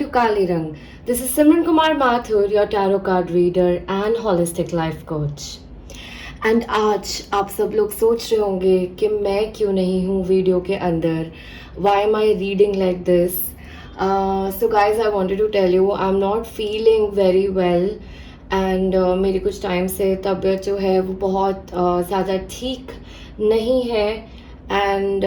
Kali Rang. This is Simran Kumar Mathur, your tarot card reader and holistic life coach. And आज आप सब लोग सोच रहे होंगे कि मैं क्यों नहीं हूँ वीडियो के अंदर. Why am I reading like this. So guys I wanted to tell you I am not feeling very well and मेरी कुछ टाइम से तबीयत जो है वो बहुत ज़्यादा ठीक नहीं है. एंड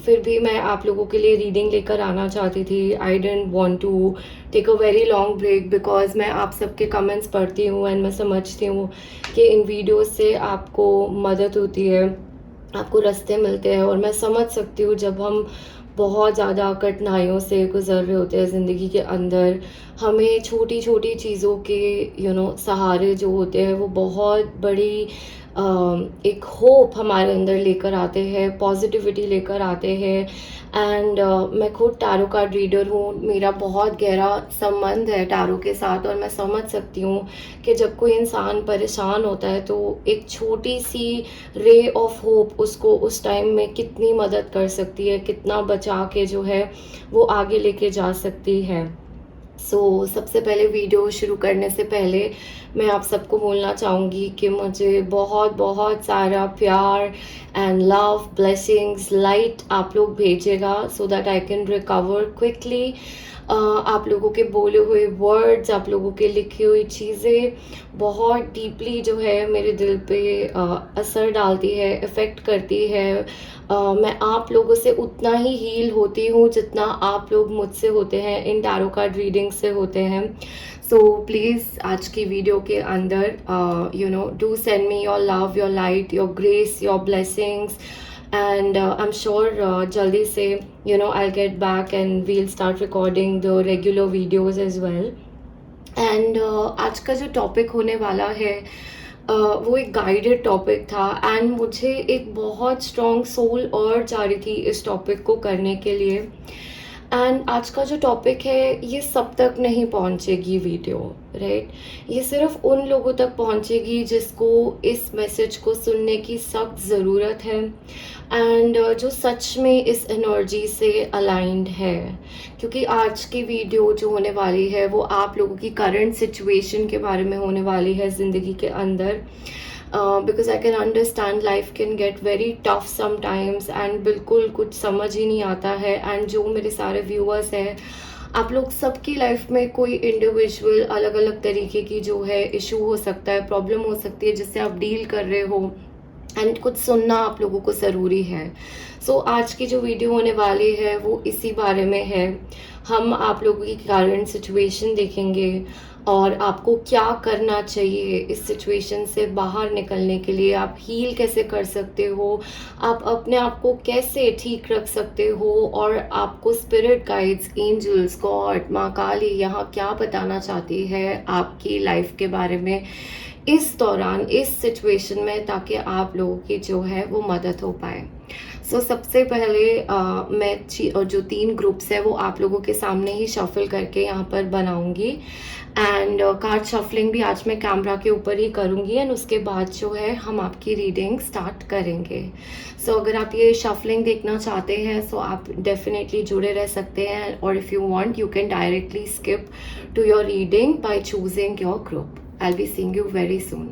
फिर भी मैं आप लोगों के लिए रीडिंग लेकर आना चाहती थी. I didn't want to take a very long break because मैं आप सबके कमेंट्स पढ़ती हूँ एंड मैं समझती हूँ कि इन वीडियोस से आपको मदद होती है, आपको रास्ते मिलते हैं. और मैं समझ सकती हूँ जब हम बहुत ज़्यादा कठिनाइयों से गुजर रहे होते हैं ज़िंदगी के अंदर, हमें छोटी छोटी चीज़ों के सहारे जो होते हैं वो बहुत बड़ी एक होप हमारे अंदर लेकर आते हैं, पॉजिटिविटी लेकर आते हैं. एंड मैं खुद टैरो कार्ड रीडर हूँ, मेरा बहुत गहरा संबंध है टैरो के साथ और मैं समझ सकती हूँ कि जब कोई इंसान परेशान होता है तो एक छोटी सी रे ऑफ होप उसको उस टाइम में कितनी मदद कर सकती है, कितना बचा के जो है वो आगे लेके जा सकती है. सबसे पहले वीडियो शुरू करने से पहले मैं आप सबको बोलना चाहूँगी कि मुझे बहुत बहुत सारा प्यार एंड लव, ब्लेसिंग्स, लाइट आप लोग भेजेगा so that I can recover quickly. आप लोगों के बोले हुए वर्ड्स, आप लोगों के लिखी हुई चीज़ें बहुत डीपली जो है मेरे दिल पे असर डालती है, इफ़ेक्ट करती है. मैं आप लोगों से उतना ही हील होती हूँ जितना आप लोग मुझसे होते हैं, इन टैरो कार्ड रीडिंग से होते हैं. प्लीज़ आज की वीडियो के अंदर do send me your love, your light, your grace, your blessings. And I'm sure jaldi se I'll get back and we'll start recording the regular videos as well. And आज का जो topic होने वाला है वो एक गाइडेड टॉपिक था and मुझे एक बहुत स्ट्रॉन्ग सोल अर्ज आ रही थी इस टॉपिक को करने के लिए. एंड आज का जो टॉपिक है ये सब तक नहीं पहुंचेगी वीडियो, राइट. ये सिर्फ उन लोगों तक पहुंचेगी जिसको इस मैसेज को सुनने की सख्त ज़रूरत है एंड जो सच में इस एनर्जी से अलाइंड है. क्योंकि आज की वीडियो जो होने वाली है वो आप लोगों की करंट सिचुएशन के बारे में होने वाली है ज़िंदगी के अंदर. Because I can understand life can get very tough sometimes and बिल्कुल कुछ समझ ही नहीं आता है. एंड जो मेरे सारे व्यूअर्स हैं, आप लोग सबकी लाइफ में कोई इंडिविजुअल अलग अलग तरीके की जो है इशू हो सकता है, प्रॉब्लम हो सकती है जिससे आप डील कर रहे हो एंड कुछ सुनना आप लोगों को ज़रूरी है. आज की जो वीडियो होने वाली है वो इसी बारे में है. हम आप लोगों की करंट सिचुएशन देखेंगे और आपको क्या करना चाहिए इस सिचुएशन से बाहर निकलने के लिए, आप हील कैसे कर सकते हो, आप अपने आप को कैसे ठीक रख सकते हो और आपको स्पिरिट गाइड्स, एंजल्स, गॉड, माँ काली यहाँ क्या बताना चाहती है आपकी लाइफ के बारे में इस दौरान, इस सिचुएशन में, ताकि आप लोगों की जो है वो मदद हो पाए. सबसे पहले मैं जो 3 ग्रुप्स है वो आप लोगों के सामने ही शफल करके यहाँ पर बनाऊंगी एंड कार्ड शफलिंग भी आज मैं कैमरा के ऊपर ही करूँगी एंड उसके बाद जो है हम आपकी रीडिंग स्टार्ट करेंगे. अगर आप ये शफलिंग देखना चाहते हैं आप डेफिनेटली जुड़े रह सकते हैं और if you want you can directly skip to your reading by choosing your group. I'll be seeing you very soon.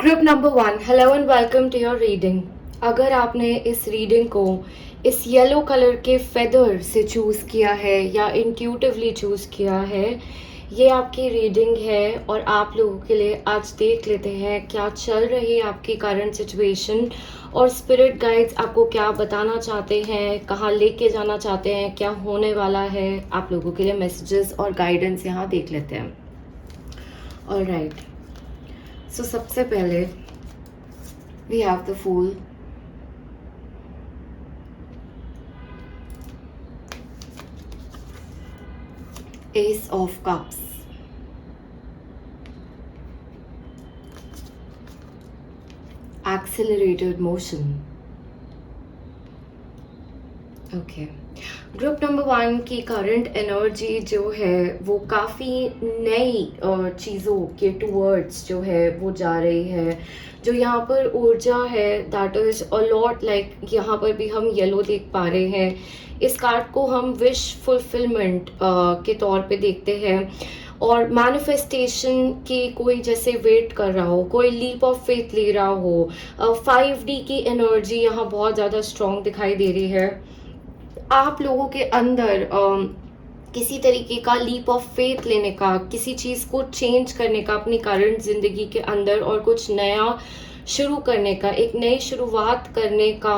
Group number 1, hello and welcome to your reading. अगर आपने इस रीडिंग को इस येलो कलर के feather से choose किया है या इंट्यूटिवली चूज़ किया है, ये आपकी रीडिंग है और आप लोगों के लिए आज देख लेते हैं क्या चल रही है आपकी करंट सिचुएशन और स्पिरिट गाइड्स आपको क्या बताना चाहते हैं, कहाँ लेके जाना चाहते हैं, क्या होने वाला है। आप लोगों के लिए मैसेजेस और गाइडेंस यहाँ देख लेते हैं। ऑलराइट, सो सबसे पहले we have the fool, ace of cups, accelerated motion. Okay, group number 1 की करंट एनर्जी जो है वो काफ़ी नई चीज़ों के टूवर्ड्स जो है वो जा रही है। जो यहाँ पर ऊर्जा है that is a lot like, यहाँ पर भी हम येलो देख पा रहे हैं। इस कार्ड को हम विश फुलफिलमेंट के तौर पे देखते हैं और मैनिफेस्टेशन की कोई जैसे वेट कर रहा हो, कोई लीप ऑफ फेथ ले रहा हो। 5D की एनर्जी यहाँ बहुत ज़्यादा स्ट्रॉन्ग दिखाई दे रही है। आप लोगों के अंदर किसी तरीके का लीप ऑफ फेथ लेने का, किसी चीज़ को चेंज करने का अपनी करंट ज़िंदगी के अंदर और कुछ नया शुरू करने का, एक नई शुरुआत करने का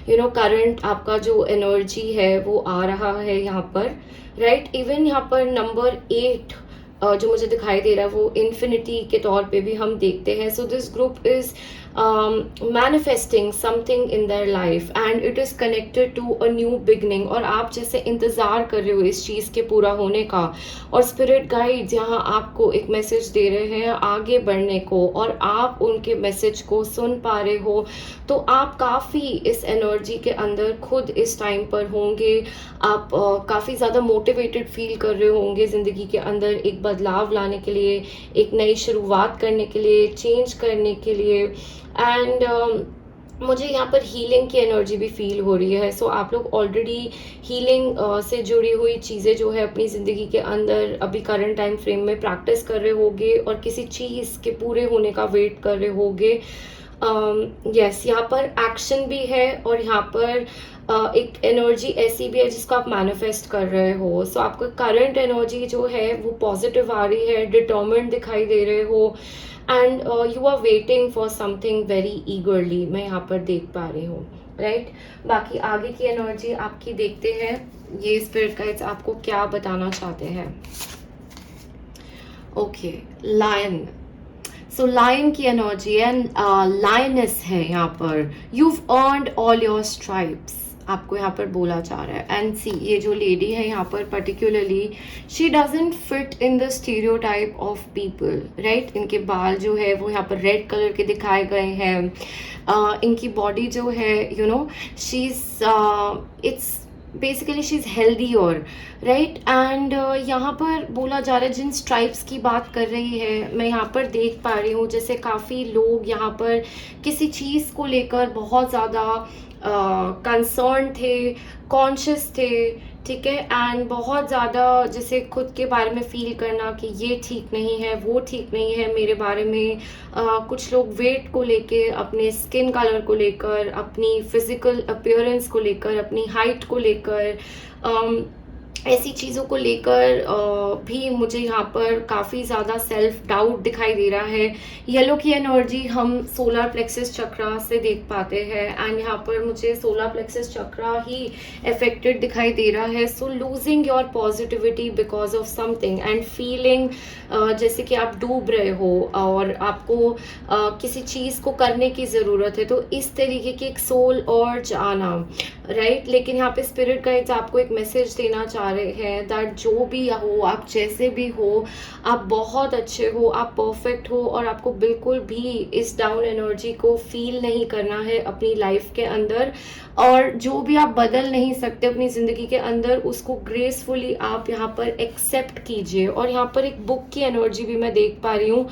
करंट आपका जो एनर्जी है वो आ रहा है यहाँ पर, राइट। इवन यहाँ पर नंबर 8 जो मुझे दिखाई दे रहा है वो इन्फिनिटी के तौर पे भी हम देखते हैं। So this group is manifesting something in their life and it is connected to a new beginning. और आप जैसे इंतज़ार कर रहे हो इस चीज़ के पूरा होने का और स्पिरिट गाइड्स यहाँ आपको एक मैसेज दे रहे हैं आगे बढ़ने को और आप उनके मैसेज को सुन पा रहे हो। तो आप काफ़ी इस एनर्जी के अंदर खुद इस टाइम पर होंगे। आप काफ़ी ज़्यादा मोटिवेटेड फील कर रहे होंगे ज़िंदगी के अंदर एक बदलाव लाने के लिए, एक नई शुरुआत करने के लिए, चेंज करने के लिए। एंड मुझे यहाँ पर हीलिंग की एनर्जी भी फील हो रही है। सो आप लोग ऑलरेडी हीलिंग से जुड़ी हुई चीज़ें जो है अपनी ज़िंदगी के अंदर अभी करंट टाइम फ्रेम में प्रैक्टिस कर रहे होगे और किसी चीज़ के पूरे होने का वेट कर रहे होगे। यस, यहाँ पर एक्शन भी है और यहाँ पर एक एनर्जी ऐसी भी है जिसको आप मैनिफेस्ट कर रहे हो। सो आपका करंट एनर्जी जो है वो पॉजिटिव आ रही है, डिटर्मिन्ड दिखाई दे रहे हो and you are waiting for something very eagerly, मैं यहाँ पर देख पा रही हूँ, राइट। बाकी आगे की एनर्जी आपकी देखते हैं, ये स्पिरिट गाइड्स आपको क्या बताना चाहते हैं। Okay, lion. सो लायन की एनर्जी एंड लायनेस है यहाँ पर। you've earned all your stripes, आपको यहाँ पर बोला जा रहा है। एंड सी, ये जो लेडी है यहाँ पर particularly, she doesn't fit in the stereotype of people, right. इनके बाल जो है वो यहाँ पर रेड कलर के दिखाए गए हैं। इनकी बॉडी जो है she is it's basically she is healthy और राइट। एंड यहाँ पर बोला जा रहा है जिन स्ट्राइप्स की बात कर रही है, मैं यहाँ पर देख पा रही हूँ जैसे काफ़ी लोग यहाँ पर किसी चीज़ को लेकर बहुत ज़्यादा कंसर्न थे, कॉन्शियस थे, ठीक है। एंड बहुत ज़्यादा जैसे खुद के बारे में फील करना कि ये ठीक नहीं है, वो ठीक नहीं है मेरे बारे में। कुछ लोग वेट को लेकर, अपने स्किन कलर को लेकर, अपनी फिजिकल अपीयरेंस को लेकर, अपनी हाइट को लेकर, ऐसी चीज़ों को लेकर भी मुझे यहाँ पर काफ़ी ज़्यादा सेल्फ डाउट दिखाई दे रहा है। येलो की एनर्जी हम सोलर प्लेक्सस चक्रा से देख पाते हैं एंड यहाँ पर मुझे सोलर प्लेक्सस चक्रा ही अफेक्टेड दिखाई दे रहा है। So losing your positivity because of something and feeling जैसे कि आप डूब रहे हो और आपको किसी चीज़ को करने की ज़रूरत है, तो इस तरीके की एक सोल अर्ज आना, राइट। लेकिन यहाँ पे स्पिरिट गाइड्स आपको एक मैसेज देना चाह रहे हैं दैट जो भी हो, आप जैसे भी हो, आप बहुत अच्छे हो, आप परफेक्ट हो और आपको बिल्कुल भी इस डाउन एनर्जी को फील नहीं करना है अपनी लाइफ के अंदर। और जो भी आप बदल नहीं सकते अपनी ज़िंदगी के अंदर, उसको ग्रेसफुली आप यहाँ पर एक्सेप्ट कीजिए। और यहाँ पर एक बुक की एनर्जी भी मैं देख पा रही हूँ,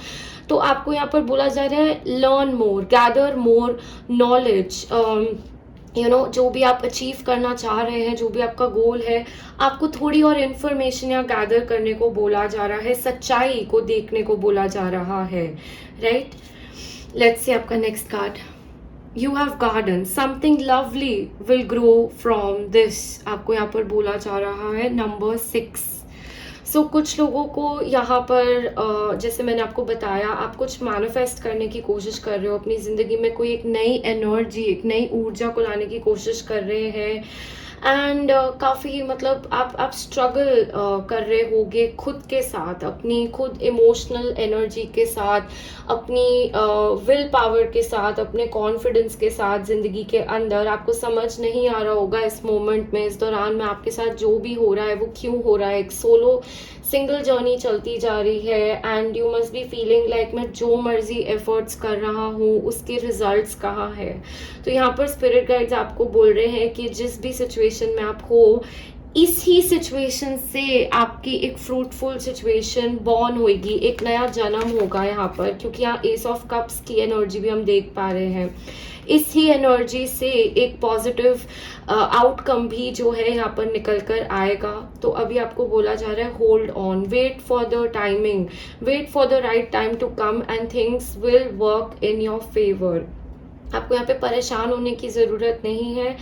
तो आपको यहाँ पर बोला जा रहा है learn more, gather more knowledge. जो भी आप अचीव करना चाह रहे हैं, जो भी आपका गोल है, आपको थोड़ी और इन्फॉर्मेशन या गैदर करने को बोला जा रहा है, सच्चाई को देखने को बोला जा रहा है, राइट। लेट्स से आपका next card, you have garden, something lovely will grow from this, आपको यहाँ पर बोला जा रहा है नंबर 6। सो कुछ लोगों को यहाँ पर जैसे मैंने आपको बताया, आप कुछ मैनिफेस्ट करने की कोशिश कर रहे हो अपनी ज़िंदगी में, कोई एक नई एनर्जी, एक नई ऊर्जा को लाने की कोशिश कर रहे हैं। एंड काफ़ी मतलब आप स्ट्रगल कर रहे होगे खुद के साथ, अपनी खुद इमोशनल एनर्जी के साथ, अपनी विल पावर के साथ, अपने कॉन्फिडेंस के साथ ज़िंदगी के अंदर। आपको समझ नहीं आ रहा होगा इस मोमेंट में, इस दौरान में आपके साथ जो भी हो रहा है वो क्यों हो रहा है। एक सोलो सिंगल जर्नी चलती जा रही है and you must be feeling like मैं जो मर्जी एफर्ट्स कर रहा हूँ उसके रिजल्ट्स कहाँ है। तो यहाँ पर स्पिरिट गाइड्स आपको बोल रहे हैं कि जिस भी सिचुएशन में आप हो, इसी सिचुएशन से आपकी एक फ्रूटफुल सिचुएशन बॉर्न होगी, एक नया जन्म होगा यहाँ पर, क्योंकि यहाँ एस ऑफ कप्स की एनर्जी भी हम देख पा रहे हैं। इसी एनर्जी से एक पॉजिटिव आउटकम भी जो है यहाँ पर निकल कर आएगा। तो अभी आपको बोला जा रहा है hold on, wait for the timing, wait for the right time to come and things will work in your favour. आपको यहाँ पे परेशान होने की ज़रूरत नहीं है।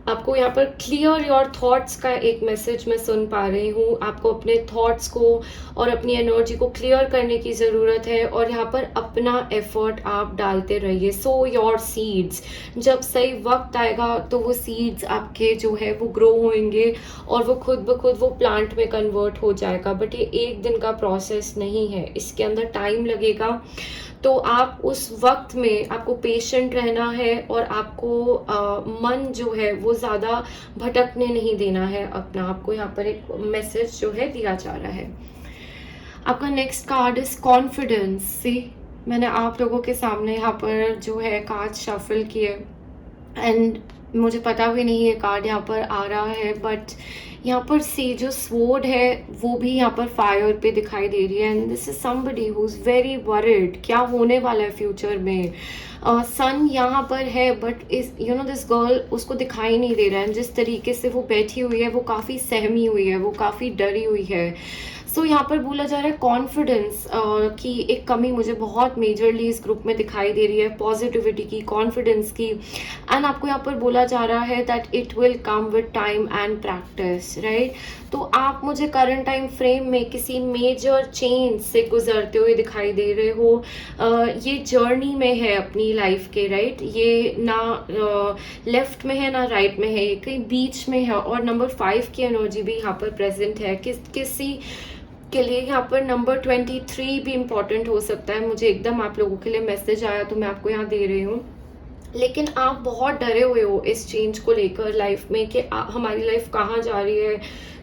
आपको यहाँ पर क्लियर योर थॉट्स का एक मैसेज मैं सुन पा रही हूँ। आपको अपने थॉट्स को और अपनी एनर्जी को क्लियर करने की ज़रूरत है और यहाँ पर अपना एफर्ट आप डालते रहिए। सो योर सीड्स, जब सही वक्त आएगा तो वो सीड्स आपके जो है वो ग्रो होंगे और वो खुद ब खुद वो प्लांट में कन्वर्ट हो जाएगा। बट ये एक दिन का प्रोसेस नहीं है, इसके अंदर टाइम लगेगा। तो आप उस वक्त में आपको पेशेंट रहना है और आपको मन जो है वो ज़्यादा भटकने नहीं देना है अपना। आपको यहाँ पर एक मैसेज जो है दिया जा रहा है। आपका नेक्स्ट कार्ड इज कॉन्फिडेंस। सी, मैंने आप लोगों के सामने यहाँ पर जो है कार्ड शफल किए एंड मुझे पता भी नहीं है कार्ड यहाँ पर आ रहा है, बट यहाँ पर सी जो स्वॉर्ड है वो भी यहाँ पर फायर पे दिखाई दे रही है and this is somebody who is very worried, क्या होने वाला है फ्यूचर में। सन यहाँ पर है बट इस यू नो दिस गर्ल, उसको दिखाई नहीं दे रहा है। जिस तरीके से वो बैठी हुई है वो काफ़ी सहमी हुई है, वो काफ़ी डरी हुई है। सो यहाँ पर बोला जा रहा है कॉन्फिडेंस की एक कमी मुझे बहुत मेजरली इस ग्रुप में दिखाई दे रही है, पॉजिटिविटी की, कॉन्फिडेंस की। एंड आपको यहाँ पर बोला जा रहा है that it will come with time and practice, right. तो आप मुझे करंट टाइम फ्रेम में किसी मेजर चेंज से गुजरते हुए दिखाई दे रहे हो। ये जर्नी में है अपनी लाइफ के, राइट। ये ना लेफ्ट में है ना राइट में है, ये कहीं बीच में है। और नंबर 5 की एनर्जी भी यहाँ पर प्रेजेंट है। किसी के लिए यहाँ पर नंबर 23 भी इम्पॉर्टेंट हो सकता है। मुझे एकदम आप लोगों के लिए मैसेज आया तो मैं आपको यहाँ दे रही हूँ। लेकिन आप बहुत डरे हुए हो इस चेंज को लेकर लाइफ में कि हमारी लाइफ कहाँ जा रही है,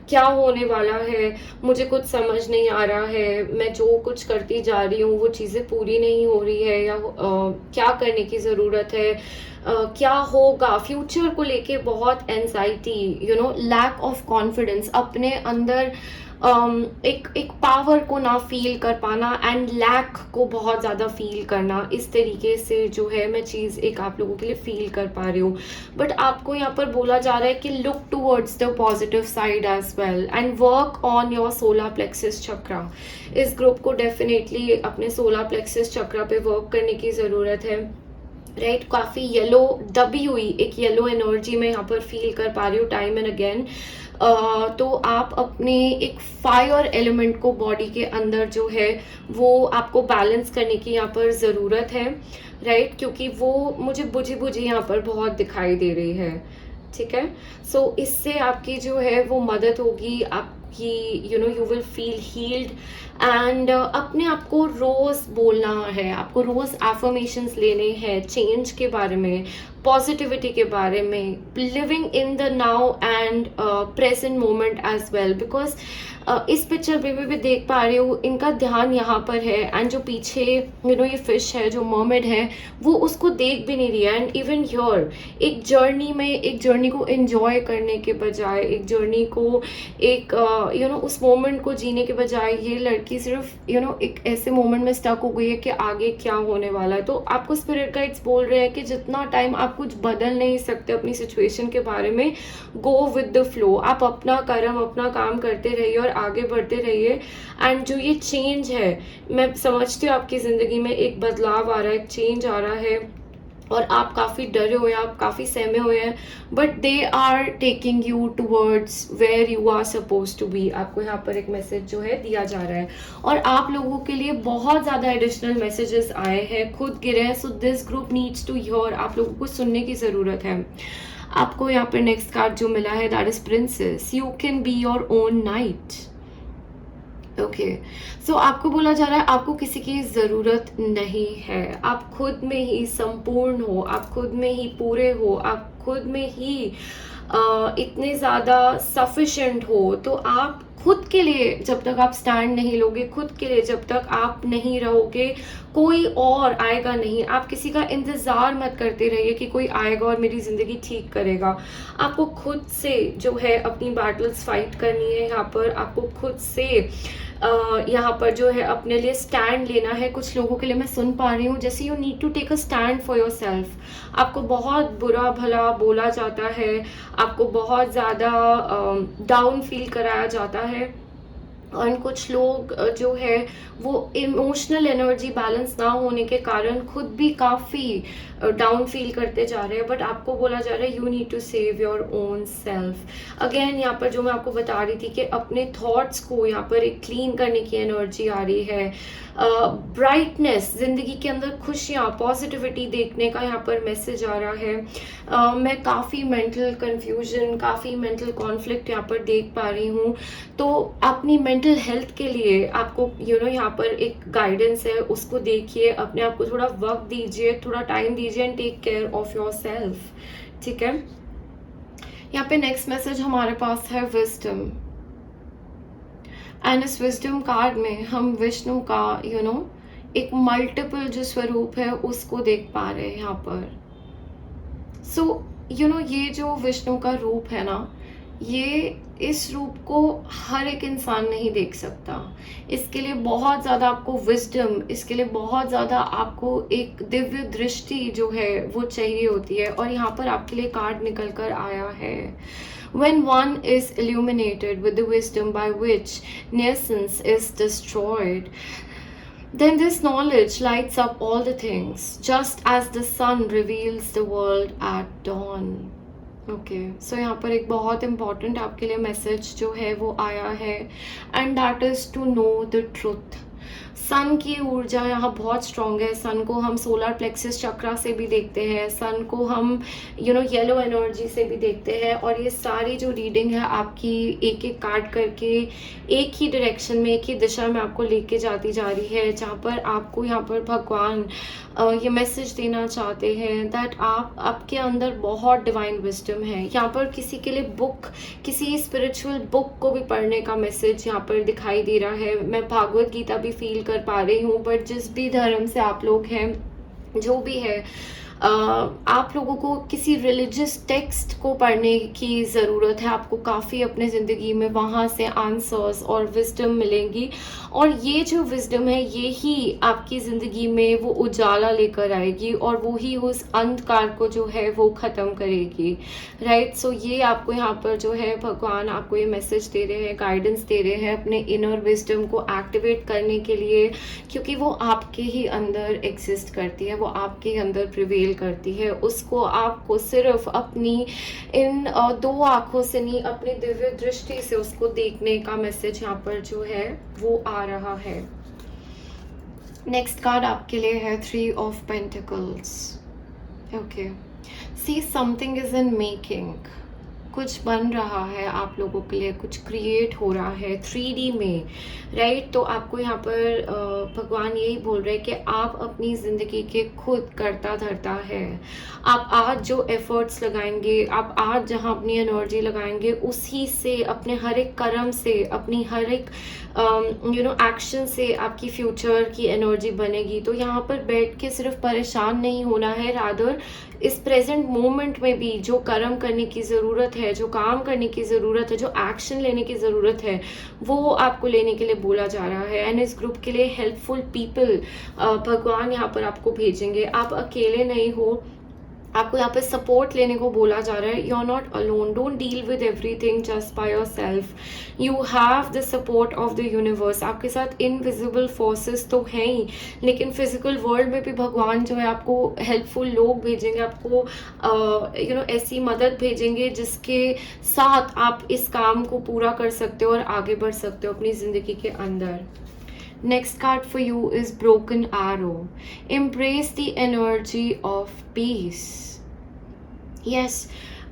क्या होने वाला है, मुझे कुछ समझ नहीं आ रहा है, मैं जो कुछ करती जा रही हूँ वो चीज़ें पूरी नहीं हो रही है, या क्या करने की ज़रूरत है, क्या होगा फ्यूचर को लेके बहुत anxiety, you know, lack of confidence, अपने अंदर एक पावर को ना फील कर पाना एंड लैक को बहुत ज़्यादा फील करना। इस तरीके से जो है मैं चीज़ एक आप लोगों के लिए फील कर पा रही हूँ। बट आपको यहाँ पर बोला जा रहा है कि look towards the positive side as well and work on your solar plexus chakra. इस ग्रुप को डेफिनेटली अपने सोलर प्लेक्सिस चक्रा पे वर्क करने की ज़रूरत है, राइट। काफ़ी येलो दबी हुई एक येलो एनर्जी में यहाँ पर फील कर पा रही हूँ टाइम एंड अगेन। तो आप अपने एक फायर एलिमेंट को बॉडी के अंदर जो है वो आपको बैलेंस करने की यहाँ पर ज़रूरत है, राइट, क्योंकि वो मुझे बुझी बुझी यहाँ पर बहुत दिखाई दे रही है, ठीक है। सो इससे आपकी जो है वो मदद होगी, आपकी you know you will feel healed and अपने आप को रोज़ बोलना है, आपको रोज़ एफर्मेशंस लेने हैं चेंज के बारे में, पॉजिटिविटी के बारे में, living in the now and present moment as well. Because इस पिक्चर में भी देख पा रही हूँ इनका ध्यान यहाँ पर है एंड जो पीछे यू नो ये फिश है जो मर्मेड है वो उसको देख भी नहीं रही है। एंड इवन योर एक जर्नी में, एक जर्नी को एंजॉय करने के बजाय, एक जर्नी को एक यू नो उस मोमेंट को जीने के बजाय ये लड़की कि सिर्फ एक ऐसे मोमेंट में स्टक हो गई है कि आगे क्या होने वाला है। तो आपको स्पिरिट गाइड्स बोल रहे हैं कि जितना टाइम आप कुछ बदल नहीं सकते अपनी सिचुएशन के बारे में, गो विद द फ्लो। आप अपना कर्म, अपना काम करते रहिए और आगे बढ़ते रहिए। एंड जो ये चेंज है, मैं समझती हूँ आपकी ज़िंदगी में एक बदलाव आ रहा है, एक चेंज आ रहा है, और आप काफ़ी डरे हुए हैं, आप काफ़ी सहमे हुए हैं, but they are taking you towards where you are suppose to be. आपको यहाँ पर एक मैसेज जो है दिया जा रहा है, और आप लोगों के लिए बहुत ज़्यादा एडिशनल मैसेजेस आए हैं, खुद गिरे हैं। So this group needs to hear, आप लोगों को सुनने की ज़रूरत है। आपको यहाँ पर नेक्स्ट कार्ड जो मिला है, that is princess. You can be your own knight. Okay, so आपको बोला जा रहा है आपको किसी की ज़रूरत नहीं है, आप खुद में ही संपूर्ण हो, आप खुद में ही पूरे हो, आप खुद में ही इतने ज़्यादा सफिशेंट हो। तो आप खुद के लिए जब तक आप स्टैंड नहीं लोगे, खुद के लिए जब तक आप नहीं रहोगे, कोई और आएगा नहीं। आप किसी का इंतज़ार मत करते रहिए कि कोई आएगा और मेरी ज़िंदगी ठीक करेगा। आपको खुद से जो है अपनी बैटल्स फाइट करनी है। यहाँ पर आपको खुद से यहाँ पर जो है अपने लिए स्टैंड लेना है। कुछ लोगों के लिए मैं सुन पा रही हूँ जैसे you need to take a stand for your self. आपको बहुत बुरा भला बोला जाता है, आपको बहुत ज़्यादा डाउन फील कराया जाता है, और कुछ लोग जो है वो इमोशनल एनर्जी बैलेंस ना होने के कारण खुद भी काफ़ी डाउन फील करते जा रहे हैं। बट आपको बोला जा रहा है you need to save your own self. Again यहाँ पर जो मैं आपको बता रही थी कि अपने थॉट्स को यहाँ पर एक क्लीन करने की एनर्जी आ रही है। ब्राइटनेस, ज़िंदगी के अंदर खुशियाँ, पॉजिटिविटी देखने का यहाँ पर मैसेज आ रहा है। मैं काफ़ी मेंटल कन्फ्यूजन, काफ़ी मेंटल कॉन्फ्लिक्ट यहाँ पर देख पा रही हूँ। तो अपनी मेंटल हेल्थ के लिए आपको यहाँ पर एक गाइडेंस है, उसको देखिए, अपने आप को थोड़ा वक्त दीजिए, थोड़ा टाइम दीजिए, and take care of your self. ठीक है, यहाँ पे नेक्स्ट मैसेज हमारे पास है विजडम। एंड इस विजडम कार्ड में हम विष्णु का एक मल्टीपल जो स्वरूप है उसको देख पा रहे हैं यहाँ पर। सो ये जो विष्णु का रूप है ना, ये इस रूप को हर एक इंसान नहीं देख सकता। इसके लिए बहुत ज़्यादा आपको विजडम, इसके लिए बहुत ज़्यादा आपको एक दिव्य दृष्टि जो है वो चाहिए होती है। और यहाँ पर आपके लिए कार्ड निकल कर आया है, when one is illuminated with the wisdom by which nescience is destroyed, then this knowledge lights up all the things, just as the sun reveals the world at dawn. Okay, so यहाँ पर एक बहुत important आपके लिए message जो है वो आया है, and that is to know the truth. Sun की ऊर्जा यहाँ बहुत स्ट्रॉन्ग है। सन को हम सोलर प्लेक्सिस चक्रा से भी देखते हैं, सन को हम येलो एनर्जी से भी देखते हैं। और ये सारी जो रीडिंग है आपकी एक एक कार्ड करके एक ही डायरेक्शन में, एक ही दिशा में आपको लेके जाती जा रही है, जहाँ पर आपको यहाँ पर भगवान ये मैसेज देना चाहते हैं दैट आपके अंदर बहुत डिवाइन विजडम है। यहाँ पर किसी के लिए बुक, किसी स्पिरिचुअल बुक को भी पढ़ने का मैसेज यहाँ पर दिखाई दे रहा है। मैं भागवत गीता भी फील कर पा रही हूँ, बट जिस भी धर्म से आप लोग हैं, जो भी है, आप लोगों को किसी रिलीजियस टेक्स्ट को पढ़ने की ज़रूरत है। आपको काफ़ी अपने ज़िंदगी में वहाँ से आंसर्स और विजडम मिलेंगी, और ये जो विजडम है ये ही आपकी ज़िंदगी में वो उजाला लेकर आएगी, और वो ही उस अंधकार को जो है वो ख़त्म करेगी। राइट, सो ये आपको यहाँ पर जो है भगवान आपको ये मैसेज दे रहे हैं, गाइडेंस दे रहे हैं अपने इनर विजडम को एक्टिवेट करने के लिए, क्योंकि वो आपके ही अंदर एग्जिस्ट करती है, वो आपके अंदर प्रिवेल करती है। उसको आपको सिर्फ अपनी इन दो आंखों से नहीं, अपनी दिव्य दृष्टि से उसको देखने का मैसेज यहाँ पर जो है वो आ रहा है। नेक्स्ट कार्ड आपके लिए है 3 of pentacles. Okay, see something is in making, कुछ बन रहा है आप लोगों के लिए, कुछ क्रिएट हो रहा है 3D में। राइट, तो आपको यहाँ पर भगवान यही बोल रहे हैं कि आप अपनी ज़िंदगी के खुद करता धरता है। आप आज जो एफर्ट्स लगाएंगे, आप आज जहाँ अपनी एनर्जी लगाएंगे, उसी से, अपने हर एक कर्म से, अपनी हर एक एक्शन से आपकी फ्यूचर की एनर्जी बनेगी। तो यहाँ पर बैठ के सिर्फ परेशान नहीं होना है, रादर इस प्रेजेंट मोमेंट में भी जो कर्म करने की ज़रूरत है, जो काम करने की ज़रूरत है, जो एक्शन लेने की ज़रूरत है, वो आपको लेने के लिए बोला जा रहा है। एंड इस ग्रुप के लिए हेल्पफुल पीपल भगवान यहाँ पर आपको भेजेंगे। आप अकेले नहीं हो, आपको यहाँ पे सपोर्ट लेने को बोला जा रहा है। You are not alone, don't deal with everything just by your self, you have the support of the universe. आपके साथ इनविजिबल फोर्सेस तो हैं ही, लेकिन फिजिकल वर्ल्ड में भी भगवान जो है आपको हेल्पफुल लोग भेजेंगे, आपको ऐसी मदद भेजेंगे जिसके साथ आप इस काम को पूरा कर सकते हो और आगे बढ़ सकते हो अपनी ज़िंदगी के अंदर। Next card for you is Broken Arrow. Embrace the energy of peace. Yes,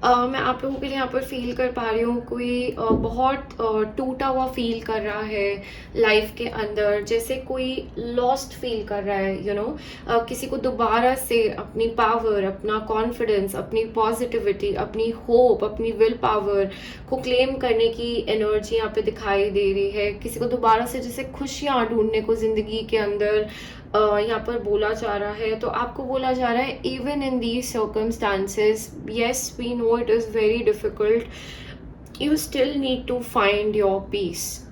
मैं आप लोगों के लिए यहाँ पर फील कर पा रही हूँ, कोई बहुत टूटा हुआ फील कर रहा है लाइफ के अंदर, जैसे कोई लॉस्ट फील कर रहा है। किसी को दोबारा से अपनी पावर, अपना कॉन्फिडेंस, अपनी पॉजिटिविटी, अपनी होप, अपनी विल पावर को क्लेम करने की एनर्जी यहाँ पे दिखाई दे रही है। किसी को दोबारा से जैसे खुशियाँ ढूंढने को ज़िंदगी के अंदर यहाँ पर बोला जा रहा है। तो आपको बोला जा रहा है even in these circumstances, yes we know it is very difficult, you still need to find your peace.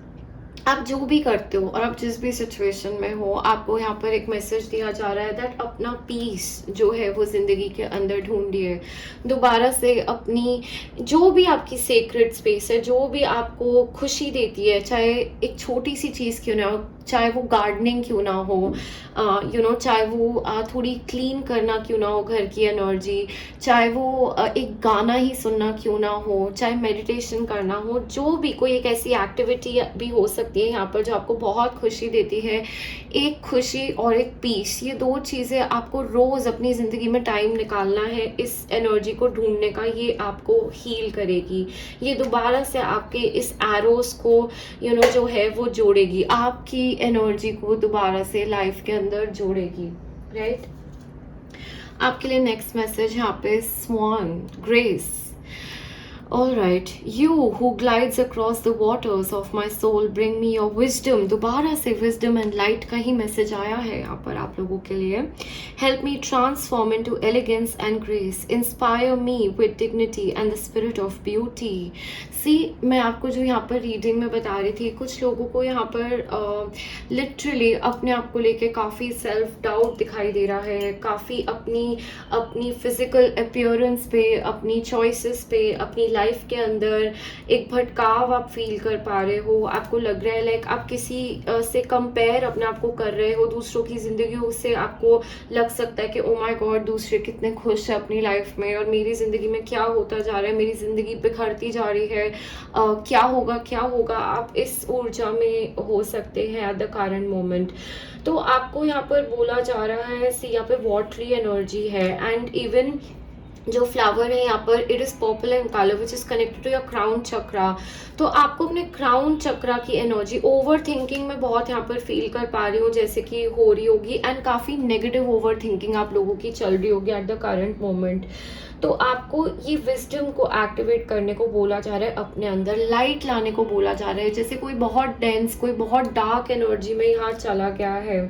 आप जो भी करते हो और आप जिस भी सिचुएशन में हो, आपको यहाँ पर एक मैसेज दिया जा रहा है दैट अपना पीस जो है वो ज़िंदगी के अंदर ढूंढिए। दोबारा से अपनी जो भी आपकी सेक्रेट स्पेस है, जो भी आपको खुशी देती है, चाहे एक छोटी सी चीज़ क्यों ना हो, चाहे वो गार्डनिंग क्यों ना हो, चाहे वो थोड़ी क्लीन करना क्यों ना हो घर की एनर्जी, चाहे वो एक गाना ही सुनना क्यों ना हो, चाहे मेडिटेशन करना हो, जो भी कोई एक ऐसी एक्टिविटी भी हो सकती है यहाँ पर जो आपको बहुत खुशी देती है। एक खुशी और एक पीस, ये दो चीज़ें आपको रोज़ अपनी ज़िंदगी में टाइम निकालना है इस एनर्जी को ढूंढने का। ये आपको हील करेगी, ये दोबारा से आपके इस एरोस को जो है वो जोड़ेगी, आपकी एनर्जी को दोबारा से लाइफ के अंदर जोड़ेगी, राइट। आपके लिए नेक्स्ट मैसेज यहाँ पे स्वान grace. All right, you who glides across the waters of my soul, bring me your wisdom. दोबारा से wisdom and light का ही मैसेज आया है यहाँ पर आप लोगों के लिए। Help me transform into elegance and grace. Inspire me with dignity and the spirit of beauty. See, मैं आपको जो यहाँ पर रीडिंग में बता रही थी, कुछ लोगों को यहाँ पर लिटरली अपने आप को लेके काफ़ी सेल्फ डाउट दिखाई दे रहा है, काफ़ी अपनी फिजिकल अपीयरेंस पे, अपनी चॉइसेस पे, अपनी लाइफ के अंदर एक भटकाव आप फील कर पा रहे हो। आपको लग रहा है लाइक आप किसी से कंपेयर अपने आप को कर रहे हो, दूसरों की ज़िंदगी से आपको लग सकता है कि ओ माय गॉड, दूसरे कितने खुश है अपनी लाइफ में और मेरी ज़िंदगी में क्या होता जा रहा है, मेरी ज़िंदगी बिखरती जा रही है, क्या होगा। आप इस ऊर्जा में हो सकते हैं एट द करंट मोमेंट। तो आपको यहाँ पर बोला जा रहा है, यहाँ पे वाटरी एनर्जी है एंड इवन जो फ्लावर है यहाँ पर it is purple in colour which is connected to your crown chakra. तो आपको अपने क्राउन चक्रा की एनर्जी ओवर थिंकिंग में बहुत यहाँ पर फील कर पा रही हूँ, जैसे कि हो रही होगी एंड काफ़ी नेगेटिव ओवर थिंकिंग आप लोगों की चल रही होगी एट द करंट मोमेंट। तो आपको ये विजडम को एक्टिवेट करने को बोला जा रहा है, अपने अंदर लाइट लाने को बोला जा रहा है, जैसे कोई बहुत डेंस, कोई बहुत डार्क एनर्जी में यहाँ चला गया है,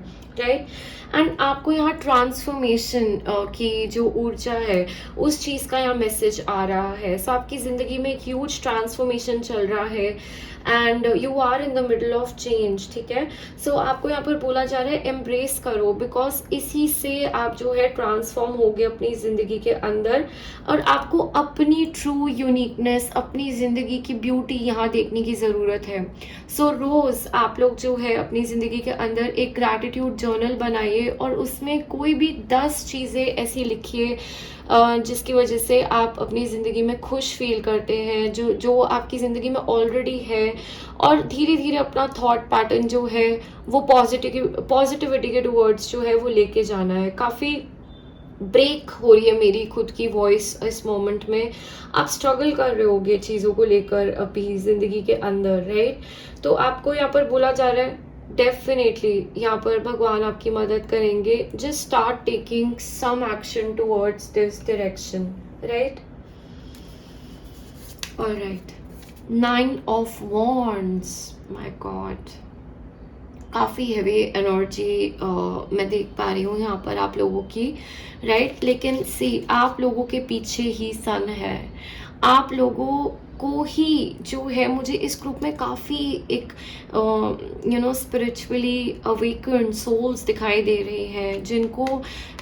राइट। एंड आपको यहाँ ट्रांसफॉर्मेशन की जो ऊर्जा है उस चीज़ का यहाँ मैसेज आ रहा है। सो आपकी ज़िंदगी में एक ह्यूज ट्रांसफॉर्मेशन चल रहा है and you are in the middle of change, ठीक है। सो आपको यहाँ पर बोला जा रहा है एम्ब्रेस करो, बिकॉज इसी से आप जो है ट्रांसफॉर्म हो गए अपनी ज़िंदगी के अंदर और आपको अपनी ट्रू यूनिकनेस, अपनी ज़िंदगी की ब्यूटी यहाँ देखने की ज़रूरत है। सो रोज़ आप लोग जो है अपनी ज़िंदगी के अंदर एक ग्रैटिट्यूड जर्नल बनाइए और उसमें कोई भी 10 चीज़ें ऐसी लिखिए जिसकी वजह से आप अपनी ज़िंदगी में खुश फील करते हैं, जो आपकी ज़िंदगी में ऑलरेडी है, और धीरे धीरे अपना थॉट पैटर्न जो है वो पॉजिटिविटी के टुवर्ड्स जो है वो लेके जाना है। काफ़ी ब्रेक हो रही है मेरी खुद की वॉइस इस मोमेंट में, आप स्ट्रगल कर रहे होगे चीज़ों को लेकर अपनी ज़िंदगी के अंदर, राइट। तो आपको यहाँ पर बोला जा रहा है डेफिनेटली यहाँ पर भगवान आपकी मदद करेंगे, just start taking some action towards this direction, right. Alright, 9 of Wands, my God, काफ़ी हैवी एनर्जी मैं देख पा रही हूँ यहाँ पर आप लोगों की, राइट। लेकिन सी, आप लोगों के पीछे ही सन है, आप लोगों को ही जो है, मुझे इस ग्रुप में काफ़ी एक स्पिरिचुअली अवेकन्ड सोल्स दिखाई दे रही हैं, जिनको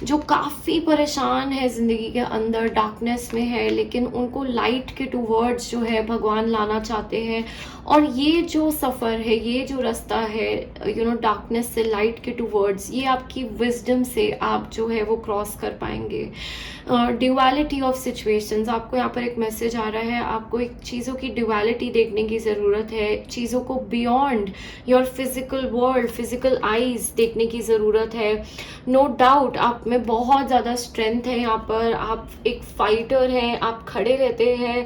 जो काफ़ी परेशान है ज़िंदगी के अंदर, डार्कनेस में है, लेकिन उनको लाइट के टूवर्ड्स जो है भगवान लाना चाहते हैं। और ये जो सफ़र है, ये जो रास्ता है डार्कनेस से लाइट के टूवर्ड्स, ये आपकी विजडम से आप जो है वो क्रॉस कर पाएंगे। ड्यूअलिटी ऑफ सिचुएशंस, आपको यहाँ पर एक मैसेज आ रहा है, आपको एक चीज़ों की ड्यूअलिटी देखने की ज़रूरत है, चीज़ों को beyond your physical world, physical eyes देखने की ज़रूरत है। नो डाउट आप में बहुत ज़्यादा स्ट्रेंथ है, यहाँ पर आप एक फाइटर हैं, आप खड़े रहते हैं,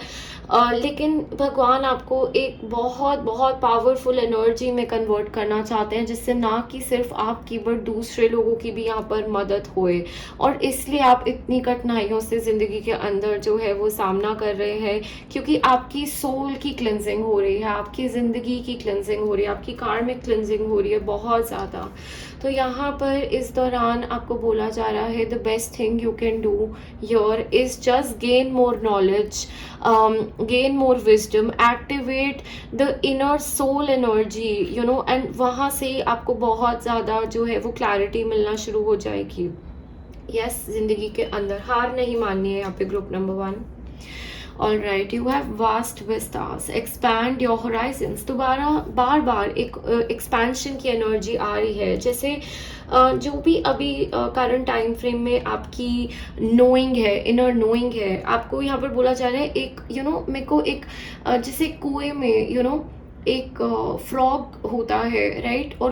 लेकिन भगवान आपको एक बहुत बहुत पावरफुल एनर्जी में कन्वर्ट करना चाहते हैं, जिससे ना कि सिर्फ आपकी बट दूसरे लोगों की भी यहाँ पर मदद होए। और इसलिए आप इतनी कठिनाइयों से ज़िंदगी के अंदर जो है वो सामना कर रहे हैं, क्योंकि आपकी सोल की क्लिनजिंग हो रही है, आपकी ज़िंदगी की क्लिनजिंग हो रही है, आपकी कार्मिक क्लिनजिंग हो रही है बहुत ज़्यादा। तो यहाँ पर इस दौरान आपको बोला जा रहा है, the best thing you can do your is just gain more knowledge, gain more wisdom, activate the inner soul energy, and वहाँ से आपको बहुत ज़्यादा जो है वो क्लैरिटी मिलना शुरू हो जाएगी। यस, जिंदगी के अंदर हार नहीं माननी है यहाँ पे group number 1। All right, you have vast Vistas, expand your Horizons. दोबारा बार बार एक एक्सपेंशन की एनर्जी आ रही है, जैसे जो भी अभी करंट टाइम फ्रेम में आपकी नोइंग है, इनर नोइंग है, आपको यहाँ पर बोला जा रहा है, एक मेरे को एक जैसे कुएं में एक फ्रॉग होता है, राइट, और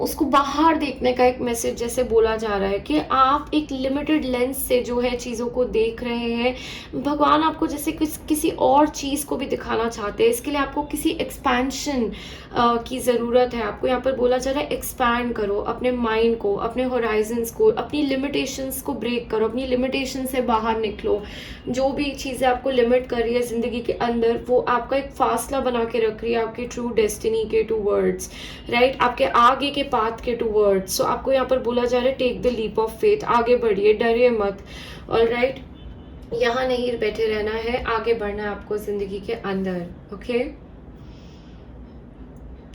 उसको बाहर देखने का एक मैसेज जैसे बोला जा रहा है कि आप एक लिमिटेड लेंस से जो है चीज़ों को देख रहे हैं। भगवान आपको जैसे किसी और चीज़ को भी दिखाना चाहते हैं, इसके लिए आपको किसी एक्सपेंशन की ज़रूरत है। आपको यहाँ पर बोला जा रहा है, एक्सपैंड करो अपने माइंड को, अपने होराइजन्स को, अपनी लिमिटेशंस को ब्रेक करो, अपनी लिमिटेशन से बाहर निकलो। जो भी चीज़ें आपको लिमिट कर रही है ज़िंदगी के अंदर, वो आपका एक फासला बना के रख रही है आपकी ट्रू डेस्टिनी के टूवर्ड्स, राइट, आपके आगे के पाथ के टूवर्ड्स। सो आपको यहाँ पर बोला जा रहा है, take the leap of faith, आगे बढ़िए, डरिए मत। ऑलराइट, यहाँ नहीं बैठे रहना है, आगे बढ़ना है आपको जिंदगी के अंदर, ओके।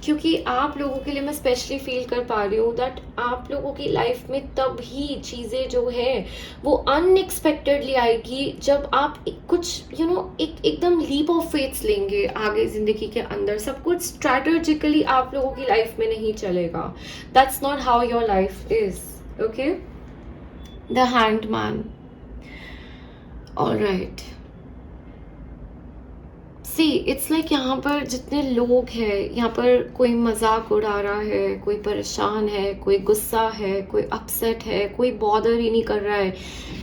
क्योंकि आप लोगों के लिए मैं स्पेशली फील कर पा रही हूँ दैट आप लोगों की लाइफ में तब ही चीज़ें जो है वो अनएक्सपेक्टेडली आएगी, जब आप कुछ एकदम लीप ऑफ फेथ्स लेंगे आगे ज़िंदगी के अंदर। सब कुछ स्ट्रैटेजिकली आप लोगों की लाइफ में नहीं चलेगा। That's not how your life is, okay. The hanged man, alright. See, it's like यहाँ पर जितने लोग हैं, यहाँ पर कोई मजाक उड़ा रहा है, कोई परेशान है, कोई गुस्सा है, कोई अपसेट है, कोई बॉदर ही नहीं कर रहा है।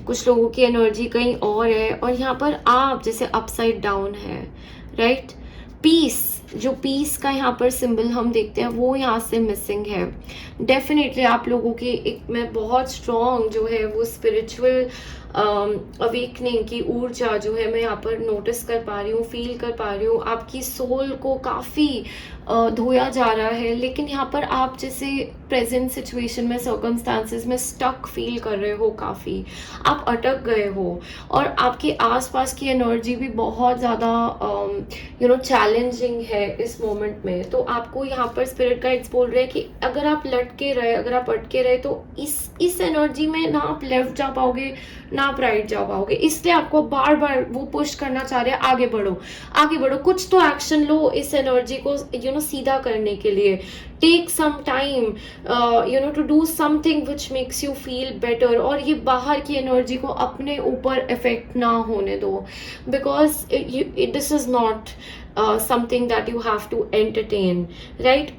कुछ लोगों की एनर्जी कहीं और है, और यहाँ पर आप जैसे अपसाइड डाउन है, राइट। पीस, जो पीस का यहाँ पर सिंबल हम देखते हैं, वो यहाँ से मिसिंग है। डेफिनेटली आप लोगों की एक में बहुत स्ट्रॉन्ग जो है वो स्पिरिचुअल अवेकनिंग की ऊर्जा जो है मैं यहाँ पर नोटिस कर पा रही हूँ, फील कर पा रही हूँ। आपकी सोल को काफ़ी धोया जा रहा है, लेकिन यहाँ पर आप जैसे प्रेजेंट सिचुएशन में, सर्कमस्टांसेस में स्टक फील कर रहे हो, काफ़ी आप अटक गए हो, और आपके आसपास की एनर्जी भी बहुत ज़्यादा चैलेंजिंग है इस मोमेंट में। तो आपको यहाँ पर स्पिरिट गाइड्स बोल रहे हैं कि अगर आप लटके रहे, अगर आप अटके रहे, तो इस एनर्जी में ना आप लेफ्ट जा पाओगे ना आप राइट जा पाओगे। इसलिए आपको बार बार वो पुश करना चाह रहे हैं, आगे बढ़ो, आगे बढ़ो, कुछ तो एक्शन लो इस एनर्जी को सीधा करने के लिए। Take some time to do something which makes you feel better, और ये बाहर की एनर्जी को अपने ऊपर इफेक्ट ना होने दो, because this is not something that you have to entertain, right.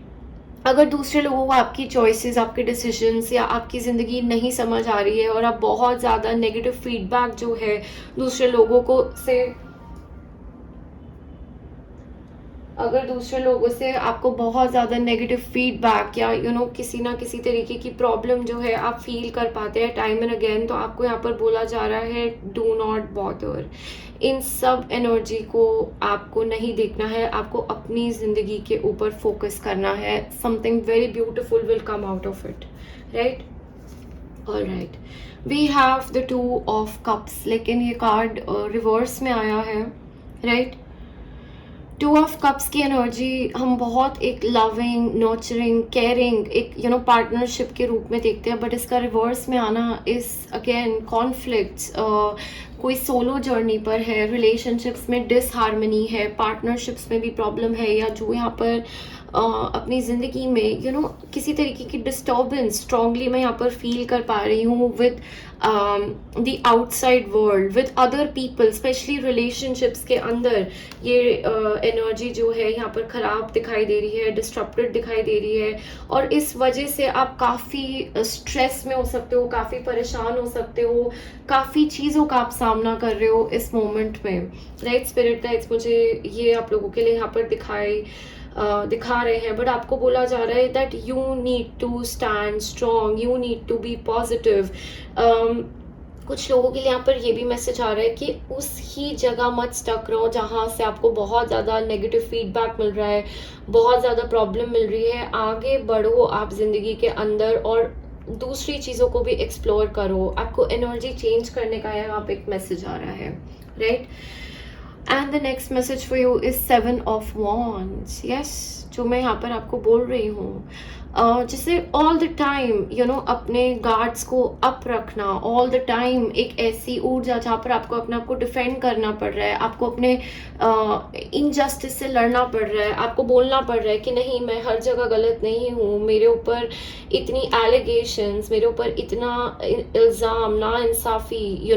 अगर दूसरे लोगों को आपकी चॉइसेस, आपके डिसीजंस या आपकी ज़िंदगी नहीं समझ आ रही है, और आप बहुत ज़्यादा नेगेटिव फीडबैक जो है दूसरे लोगों को से अगर दूसरे लोगों से आपको बहुत ज़्यादा नेगेटिव फीडबैक या किसी ना किसी तरीके की प्रॉब्लम जो है आप फील कर पाते हैं टाइम एंड अगेन, तो आपको यहाँ पर बोला जा रहा है डू नॉट बॉदर। इन सब एनर्जी को आपको नहीं देखना है, आपको अपनी ज़िंदगी के ऊपर फोकस करना है। Something very beautiful will come out of it, right? All right, we have the 2 of cups, लेकिन ये कार्ड रिवर्स में आया है, राइट? 2 ऑफ कप्स की एनर्जी हम बहुत एक लविंग, नर्चरिंग, केयरिंग, एक पार्टनरशिप के रूप में देखते हैं, बट इसका रिवर्स में आना इस अगेन कॉन्फ्लिक्ट्स, कोई सोलो जर्नी पर है, रिलेशनशिप्स में डिसहार्मनी है, पार्टनरशिप्स में भी प्रॉब्लम है, या जो यहाँ पर अपनी ज़िंदगी में किसी तरीके की डिस्टर्बेंस स्ट्रांगली मैं यहाँ पर फील कर पा रही हूँ with the outside world, with other people, specially relationships के अंदर ये एनर्जी जो है यहाँ पर ख़राब दिखाई दे रही है, डिस्टर्बेड दिखाई दे रही है, और इस वजह से आप काफ़ी स्ट्रेस में हो सकते हो, काफ़ी परेशान हो सकते हो, काफ़ी चीज़ों का आप सामना कर रहे हो इस मोमेंट में, राइट? स्पिरिट गाइड्स मुझे ये आप लोगों के लिए यहाँ पर दिखा रहे हैं, बट आपको बोला जा रहा है that you need to stand strong, you need to be positive. कुछ लोगों के लिए यहाँ पर ये भी मैसेज आ रहा है कि उस ही जगह मत स्टक रहो जहाँ से आपको बहुत ज़्यादा नेगेटिव फीडबैक मिल रहा है, बहुत ज़्यादा प्रॉब्लम मिल रही है। आगे बढ़ो आप ज़िंदगी के अंदर और दूसरी चीज़ों को भी एक्सप्लोर करो, आपको एनर्जी चेंज करने का यहाँ पे एक मैसेज आ रहा है, right? And the next message for you is 7 of wands. Yes, जो मैं यहाँ पर आपको बोल रही हूँ, जिससे ऑल द टाइम अपने गार्ड्स को अप रखना, ऑल द टाइम एक ऐसी ऊर्जा जहाँ पर आपको अपने आप को डिफेंड करना पड़ रहा है, आपको अपने इनजस्टिस से लड़ना पड़ रहा है, आपको बोलना पड़ रहा है कि नहीं, मैं हर जगह गलत नहीं हूँ, मेरे ऊपर इतनी एलिगेशंस, मेरे ऊपर इतना इल्ज़ाम, ना इंसाफ़ी,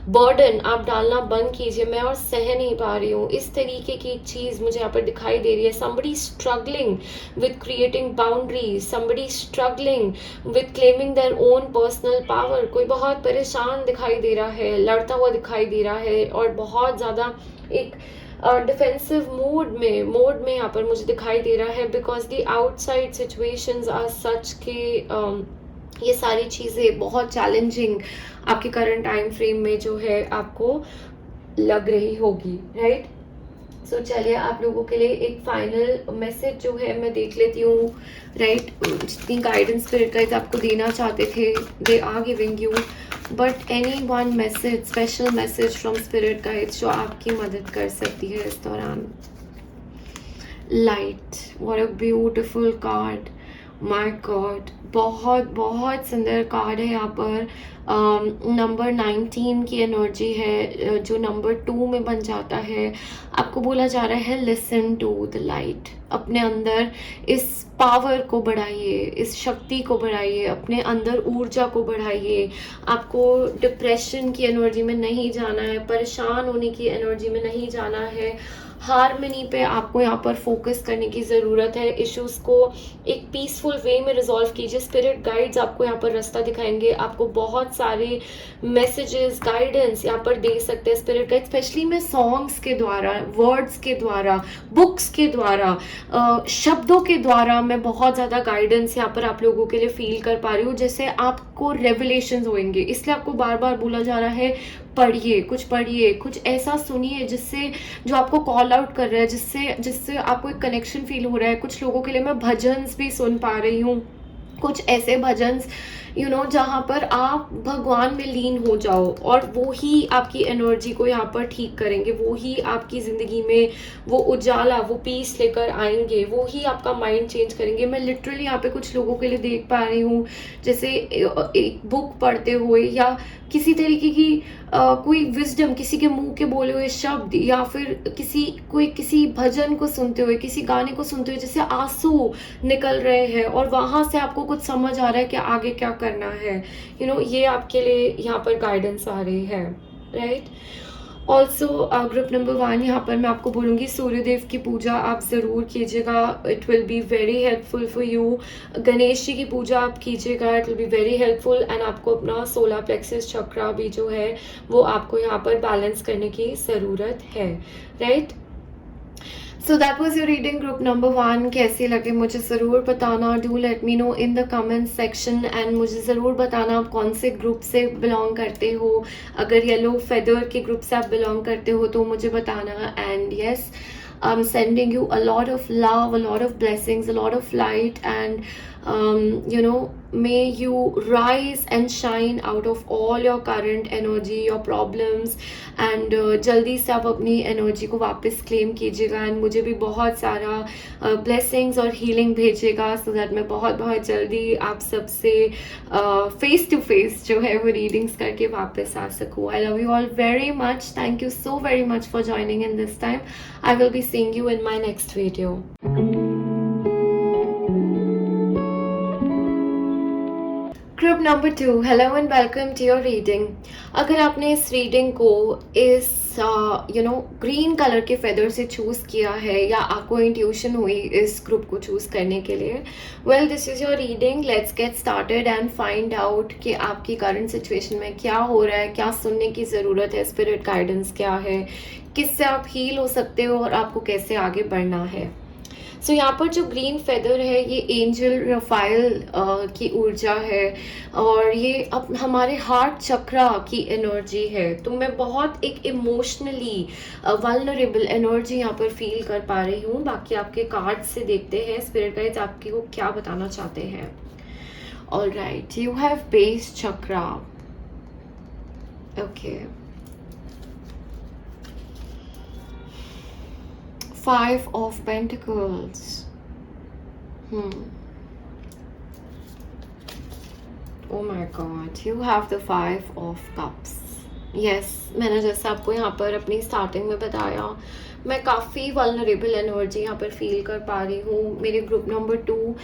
बर्डन आप डालना बंद कीजिए, मैं और सह नहीं पा रही हूँ। इस तरीके की चीज़ मुझे यहाँ पर दिखाई दे रही है। somebody struggling with creating boundaries, somebody struggling with claiming their own personal power, कोई बहुत परेशान दिखाई दे रहा है, लड़ता हुआ दिखाई दे रहा है, और बहुत ज़्यादा एक डिफेंसिव मोड में यहाँ पर मुझे दिखाई दे रहा है, because the outside situations are such के ये सारी चीज़ें बहुत चैलेंजिंग आपके करंट टाइम फ्रेम में जो है आपको लग रही होगी, राइट? सो चलिए आप लोगों के लिए एक फाइनल मैसेज जो है मैं देख लेती हूँ, राइट? जितनी गाइडेंस स्पिरिट गाइड्स आपको देना चाहते थे they are giving you, but any one message, special message from spirit guides जो आपकी मदद कर सकती है इस दौरान। Light, what a beautiful card, my God, बहुत बहुत सुंदर कार्ड है। यहाँ पर नंबर 19 की एनर्जी है जो नंबर 2 में बन जाता है। आपको बोला जा रहा है लिसन टू द लाइट, अपने अंदर इस पावर को बढ़ाइए, इस शक्ति को बढ़ाइए, अपने अंदर ऊर्जा को बढ़ाइए। आपको डिप्रेशन की एनर्जी में नहीं जाना है, परेशान होने की एनर्जी में नहीं जाना है, हारमनी पे आपको यहाँ पर फोकस करने की ज़रूरत है। इश्यूज़ को एक पीसफुल वे में रिजॉल्व कीजिए। स्पिरिट गाइड्स आपको यहाँ पर रास्ता दिखाएंगे, आपको बहुत सारे मैसेजेस, गाइडेंस यहाँ पर दे सकते हैं स्पिरिट गाइड, स्पेशली मैं सॉन्ग्स के द्वारा, वर्ड्स के द्वारा, बुक्स के द्वारा, शब्दों के द्वारा मैं बहुत ज़्यादा गाइडेंस यहाँ पर आप लोगों के लिए फील कर पा रही हूँ, जैसे आपको रेवलेशंस होंगे। इसलिए आपको बार बार बोला जा रहा है पढ़िए, कुछ ऐसा सुनिए जिससे, जो आपको कॉल आउट कर रहा है, जिससे आपको एक कनेक्शन फील हो रहा है। कुछ लोगों के लिए मैं भजन्स भी सुन पा रही हूँ, कुछ ऐसे भजन्स जहाँ पर आप भगवान में लीन हो जाओ, और वो ही आपकी एनर्जी को यहाँ पर ठीक करेंगे, वो ही आपकी ज़िंदगी में वो उजाला, वो पीस लेकर आएंगे, वो ही आपका माइंड चेंज करेंगे। मैं लिटरली यहाँ पे कुछ लोगों के लिए देख पा रही हूँ, जैसे एक बुक पढ़ते हुए या किसी तरीके की कोई विजडम, किसी के मुंह के बोले हुए शब्द, या फिर किसी भजन को सुनते हुए, किसी गाने को सुनते हुए जैसे आंसू निकल रहे हैं, और वहाँ से आपको कुछ समझ आ रहा है कि आगे क्या करना है। ये आपके लिए यहाँ पर गाइडेंस आ रही है, राइट? ऑल्सो ग्रुप नंबर 1, यहाँ पर मैं आपको बोलूँगी सूर्यदेव की पूजा आप ज़रूर कीजिएगा, it will be very helpful for you. Ganesh ji की पूजा आप कीजिएगा, it will be very helpful. And आपको अपना सोलर प्लेक्सस चक्रा भी जो है वो आपको यहाँ पर बैलेंस करने की ज़रूरत है, right? So that was your reading group number 1. कैसे लगे मुझे ज़रूर बताना. Do let me know in the comment section. And मुझे ज़रूर बताना आप कौन से ग्रुप से बिलोंग करते हो. अगर येलो फेदर के ग्रुप से आप बिलोंग करते हो तो मुझे बताना. And yes, I'm sending you a lot of love, a lot of blessings, a lot of light, and may you rise and shine out of all your current energy, your problems, and जल्दी से आप अपनी energy को वापस claim कीजिएगा. And मुझे भी बहुत सारा ब्लेसिंग्स और हीलिंग भेजिएगा सो दैट मैं बहुत बहुत जल्दी आप सबसे फेस टू फेस जो है वो रीडिंग्स करके वापस आ सकूँ. I love you all very much. Thank you so very much for joining in this time. I will be seeing you in my next video. Group number 2, hello and welcome to your reading. अगर आपने इस reading को इस green colour के feather से choose किया है या आपको इंट्यूशन हुई इस ग्रुप को चूज़ करने के लिए, well this is your reading. Let's get started and find out कि आपकी करंट सिचुएशन में क्या हो रहा है, क्या सुनने की ज़रूरत है, स्पिरिट गाइडेंस क्या है, किससे आप हील हो सकते हो और आपको कैसे आगे बढ़ना है. सो यहाँ पर जो ग्रीन फेदर है ये एंजल रफाइल की ऊर्जा है और ये अब हमारे हार्ट चक्रा की एनर्जी है. तो मैं बहुत एक इमोशनली वल्नरेबल एनर्जी यहाँ पर फील कर पा रही हूँ. बाकी आपके कार्ड से देखते हैं स्पिरिट गाइड्स आपकी को क्या बताना चाहते हैं. Alright, you have base chakra. Okay, 5 of Pentacles. Oh my God, you have the 5 of Cups. Yes, मैंने जैसे आपको यहाँ पर अपनी स्टार्टिंग में बताया, मैं काफ़ी वल्नरेबल एनर्जी यहाँ पर फील कर पा रही हूँ. मेरे ग्रुप नंबर 2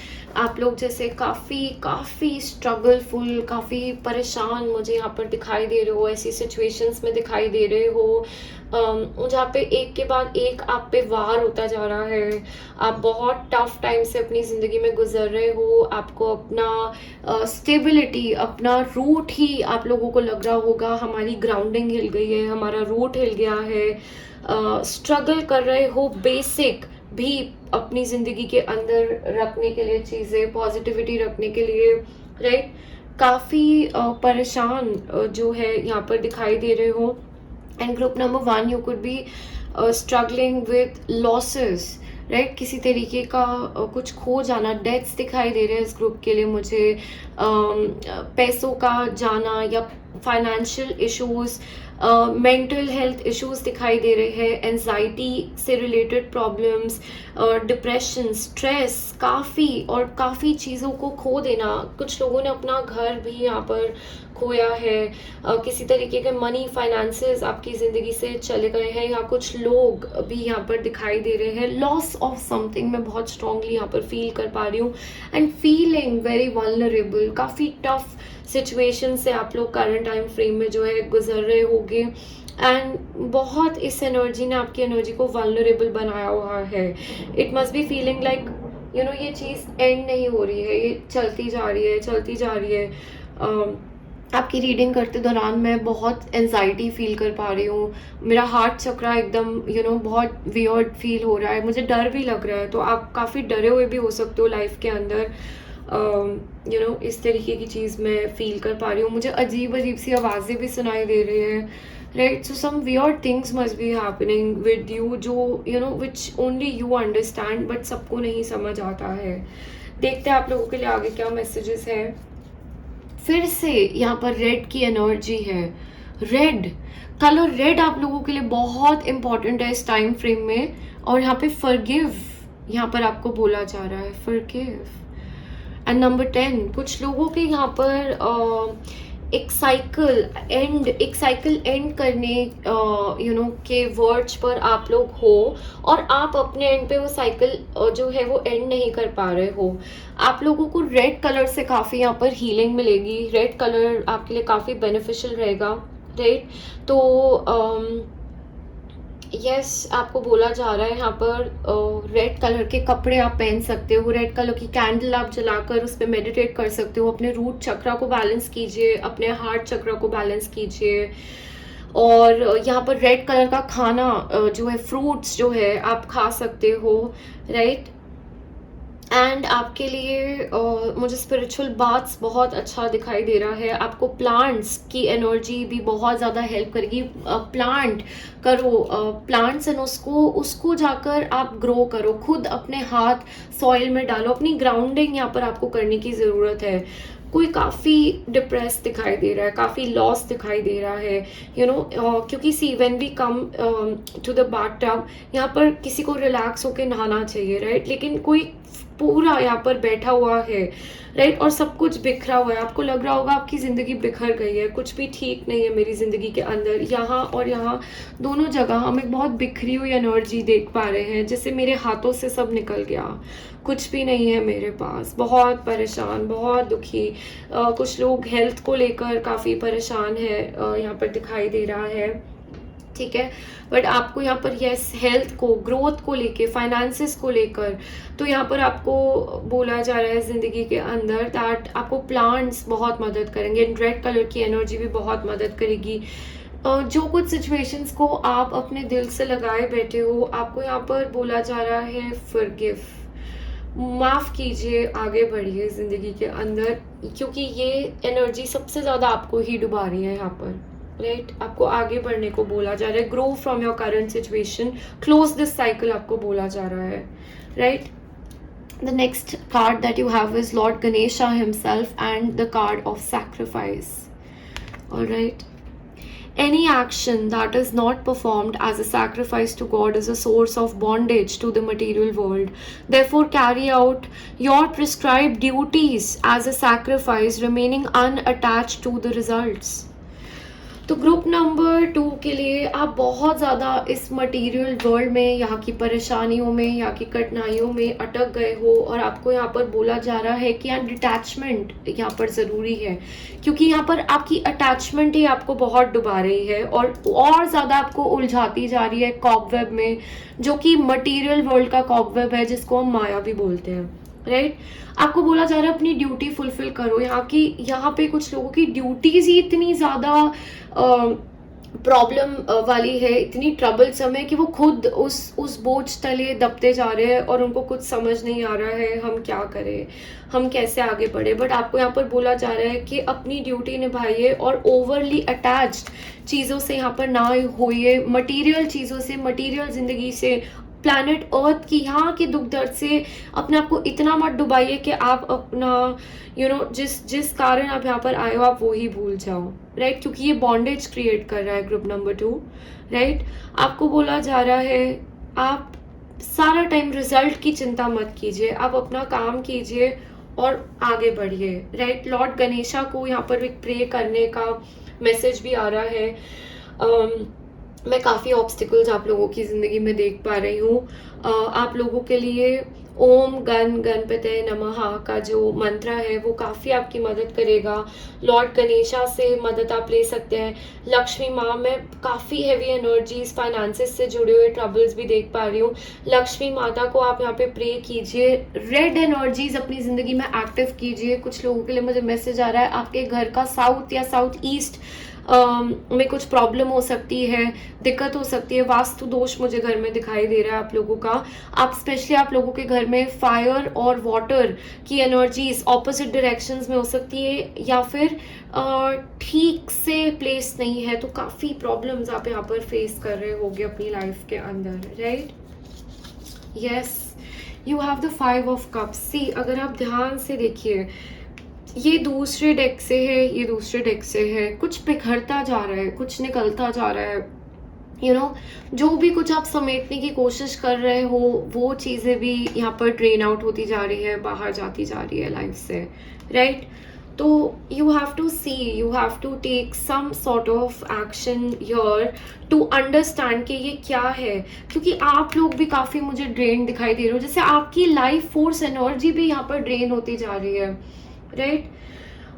आप लोग जैसे काफ़ी स्ट्रगलफुल, काफ़ी परेशान मुझे यहाँ पर दिखाई दे रहे हो. ऐसी सिचुएशंस में दिखाई दे रहे हो जहाँ पे एक के बाद एक आप पे वार होता जा रहा है. आप बहुत टफ टाइम से अपनी ज़िंदगी में गुजर रहे हो. आपको अपना स्टेबिलिटी, अपना रूट ही आप लोगों को लग रहा होगा हमारी ग्राउंडिंग हिल गई है, हमारा रूट हिल गया है. स्ट्रगल कर रहे हो बेसिक भी अपनी ज़िंदगी के अंदर रखने के लिए, चीज़ें पॉजिटिविटी रखने के लिए, राइट. काफ़ी परेशान जो है यहाँ पर दिखाई दे रहे हो. And group number 1 you could be struggling with losses, right. किसी तरीके का कुछ खो जाना, डेथ्स दिखाई दे रहे हैं इस ग्रुप के लिए मुझे. पैसों का जाना या financial issues, mental health issues दिखाई दे रहे हैं. एंजाइटी से रिलेटेड प्रॉब्लम्स, डिप्रेशन, स्ट्रेस, काफ़ी चीज़ों को खो देना. कुछ लोगों ने अपना घर भी यहाँ पर खोया है. किसी तरीके के मनी फाइनेंसेस आपकी ज़िंदगी से चले गए हैं या कुछ लोग भी यहाँ पर दिखाई दे रहे हैं. लॉस ऑफ समथिंग मैं बहुत स्ट्रांगली यहाँ पर फील कर पा रही हूँ. एंड फीलिंग वेरी वल्नरेबल, काफ़ी टफ सिचुएशन से आप लोग करंट टाइम फ्रेम में जो है गुजर रहे होंगे. एंड बहुत इस एनर्जी ने आपकी एनर्जी को वल्नरेबल बनाया हुआ है. It must be feeling like ये चीज़ एंड नहीं हो रही है, ये चलती जा रही है. आपकी रीडिंग करते दौरान मैं बहुत एंजाइटी फील कर पा रही हूँ. मेरा हार्ट चक्रा एकदम बहुत वियर्ड फील हो रहा है. मुझे डर भी लग रहा है. तो आप काफ़ी डरे हुए भी हो सकते हो लाइफ के अंदर. इस तरीके की चीज़ मैं फील कर पा रही हूँ. मुझे अजीब सी आवाज़ें भी सुनाई दे रही हैं, right. So some weird things must be happening with you जो which only you understand, but सबको नहीं समझ आता है. देखते हैं आप लोगों के लिए आगे क्या मैसेजेस है. फिर से यहाँ पर रेड की एनर्जी है. रेड कलर, रेड आप लोगों के लिए बहुत इंपॉर्टेंट है इस टाइम फ्रेम में. और यहाँ पे फॉरगिव यहाँ पर आपको बोला जा रहा है, फॉरगिव. एंड नंबर 10, कुछ लोगों के यहाँ पर एक साइकिल एंड करने के वर्ड्स पर आप लोग हो और आप अपने एंड पे वो साइकिल जो है वो एंड नहीं कर पा रहे हो. आप लोगों को रेड कलर से काफ़ी यहाँ पर हीलिंग मिलेगी. रेड कलर आपके लिए काफ़ी बेनिफिशियल रहेगा, राइट. तो यस, आपको बोला जा रहा है यहाँ पर रेड कलर के कपड़े आप पहन सकते हो. रेड कलर की कैंडल आप जलाकर उस पर मेडिटेट कर सकते हो. अपने रूट चक्रा को बैलेंस कीजिए, अपने हार्ट चक्रा को बैलेंस कीजिए. और यहाँ पर रेड कलर का खाना जो है, फ्रूट्स जो है आप खा सकते हो, राइट। एंड आपके लिए मुझे स्पिरिचुअल बाथ्स बहुत अच्छा दिखाई दे रहा है। आपको प्लांट्स की एनर्जी भी बहुत ज़्यादा हेल्प करेगी। प्लांट करो, प्लांट्स एंड उसको उसको जाकर आप ग्रो करो, खुद अपने हाथ सॉइल में डालो, अपनी ग्राउंडिंग यहाँ पर आपको करने की ज़रूरत है। कोई काफ़ी डिप्रेस दिखाई दे रहा है, काफ़ी लॉस दिखाई दे रहा है, क्योंकि see when we come to the bath tub, यहाँ पर किसी को रिलैक्स होकर नहाना चाहिए, राइट। लेकिन कोई पूरा यहाँ पर बैठा हुआ है, राइट, और सब कुछ बिखरा हुआ है। आपको लग रहा होगा आपकी ज़िंदगी बिखर गई है, कुछ भी ठीक नहीं है मेरी ज़िंदगी के अंदर। यहाँ और यहाँ दोनों जगह हम एक बहुत बिखरी हुई एनर्जी देख पा रहे हैं, जैसे मेरे हाथों से सब निकल गया, कुछ भी नहीं है मेरे पास। बहुत परेशान, बहुत दुखी। कुछ लोग हेल्थ को लेकर काफ़ी परेशान है, यहाँ पर दिखाई दे रहा है, ठीक है। बट आपको यहाँ पर यस, हेल्थ को, ग्रोथ को लेके, फाइनेंसेस को लेकर, तो यहाँ पर आपको बोला जा रहा है ज़िंदगी के अंदर दैट आपको प्लांट्स बहुत मदद करेंगे। एंड रेड कलर की एनर्जी भी बहुत मदद करेगी। जो कुछ सिचुएशंस को आप अपने दिल से लगाए बैठे हो, आपको यहाँ पर बोला जा रहा है फॉरगिव, माफ़ कीजिए, आगे बढ़िए ज़िंदगी के अंदर, क्योंकि ये एनर्जी सबसे ज़्यादा आपको ही डुबा रही है यहाँ पर, राइट। आपको आगे बढ़ने को बोला जा रहा है, grow from your current situation, close this cycle आपको बोला जा रहा है, right. The next card that you have is Lord Ganesha himself and the card of sacrifice, alright. Any action that is not performed as a sacrifice to God is a source of bondage to the material world. Therefore, carry out your prescribed duties as a sacrifice, remaining unattached to the results. तो group number 2 के लिए आप बहुत ज़्यादा इस material world में, यहाँ की परेशानियों में, यहाँ की कठिनाइयों में अटक गए हो, और आपको यहाँ पर बोला जा रहा है कि यहाँ डिटैचमेंट यहाँ पर ज़रूरी है, क्योंकि यहाँ पर आपकी अटैचमेंट ही आपको बहुत डुबा रही है और ज़्यादा आपको उलझाती जा रही है कॉबवेब में, जो कि मटेरियल वर्ल्ड का कॉबवेब है, जिसको हम माया भी बोलते हैं, राइट। आपको बोला जा रहा है अपनी ड्यूटी फुलफिल करो। यहाँ पे कुछ लोगों की ड्यूटीज ही इतनी ज़्यादा प्रॉब्लम वाली है, इतनी ट्रबलसम है कि वो खुद उस बोझ तले दबते जा रहे हैं और उनको कुछ समझ नहीं आ रहा है हम क्या करें, हम कैसे आगे बढ़े। बट आपको यहाँ पर बोला जा रहा है कि अपनी ड्यूटी निभाइए और ओवरली अटैच्ड चीज़ों से यहाँ पर ना होइए, मटीरियल चीज़ों से, मटीरियल ज़िंदगी से, प्लैनेट अर्थ की यहाँ के दुख दर्द से अपने आप को इतना मत डुबाइए कि आप अपना जिस कारण आप यहाँ पर आए हो आप वो ही भूल जाओ, राइट। क्योंकि ये बॉन्डेज क्रिएट कर रहा है ग्रुप नंबर 2, राइट। आपको बोला जा रहा है आप सारा टाइम रिजल्ट की चिंता मत कीजिए, आप अपना काम कीजिए और आगे बढ़िए, राइट। लॉर्ड गणेशा को यहाँ पर एक प्रे करने का मैसेज भी आ रहा है। मैं काफ़ी ऑब्स्टिकल्स आप लोगों की ज़िंदगी में देख पा रही हूँ। आप लोगों के लिए ओम गणपते नमः का जो मंत्र है वो काफ़ी आपकी मदद करेगा। लॉर्ड गणेशा से मदद आप ले सकते हैं। लक्ष्मी माँ में काफ़ी हैवी एनर्जीज, फाइनेंसेस से जुड़े हुए ट्रबल्स भी देख पा रही हूँ। लक्ष्मी माता को आप यहाँ पे प्रे कीजिए, रेड एनर्जीज अपनी ज़िंदगी में एक्टिव कीजिए। कुछ लोगों के लिए मुझे मैसेज आ रहा है आपके घर का साउथ या साउथ ईस्ट में कुछ प्रॉब्लम हो सकती है, दिक्कत हो सकती है, वास्तु दोष मुझे घर में दिखाई दे रहा है आप लोगों का। आप स्पेशली आप लोगों के घर में फायर और वाटर की एनर्जीज ऑपोजिट डायरेक्शंस में हो सकती है, या फिर ठीक से प्लेस नहीं है, तो काफ़ी प्रॉब्लम्स आप यहाँ पर फेस कर रहे होगे अपनी लाइफ के अंदर, right. Yes, you have the 5 of cups. See, अगर आप ध्यान से देखिए, ये दूसरे डेक से है, ये दूसरे डेक से है, कुछ बिखरता जा रहा है, कुछ निकलता जा रहा है, जो भी कुछ आप समेटने की कोशिश कर रहे हो वो चीज़ें भी यहाँ पर ड्रेन आउट होती जा रही है, बाहर जाती जा रही है लाइफ से, राइट। तो you have to see, you have to take some sort of action your to understand कि ये क्या है, क्योंकि आप लोग भी काफ़ी मुझे ड्रेन दिखाई दे रहे हो, जैसे आपकी लाइफ फोर्स एनर्जी भी यहाँ पर ड्रेन होती जा रही है, राइट।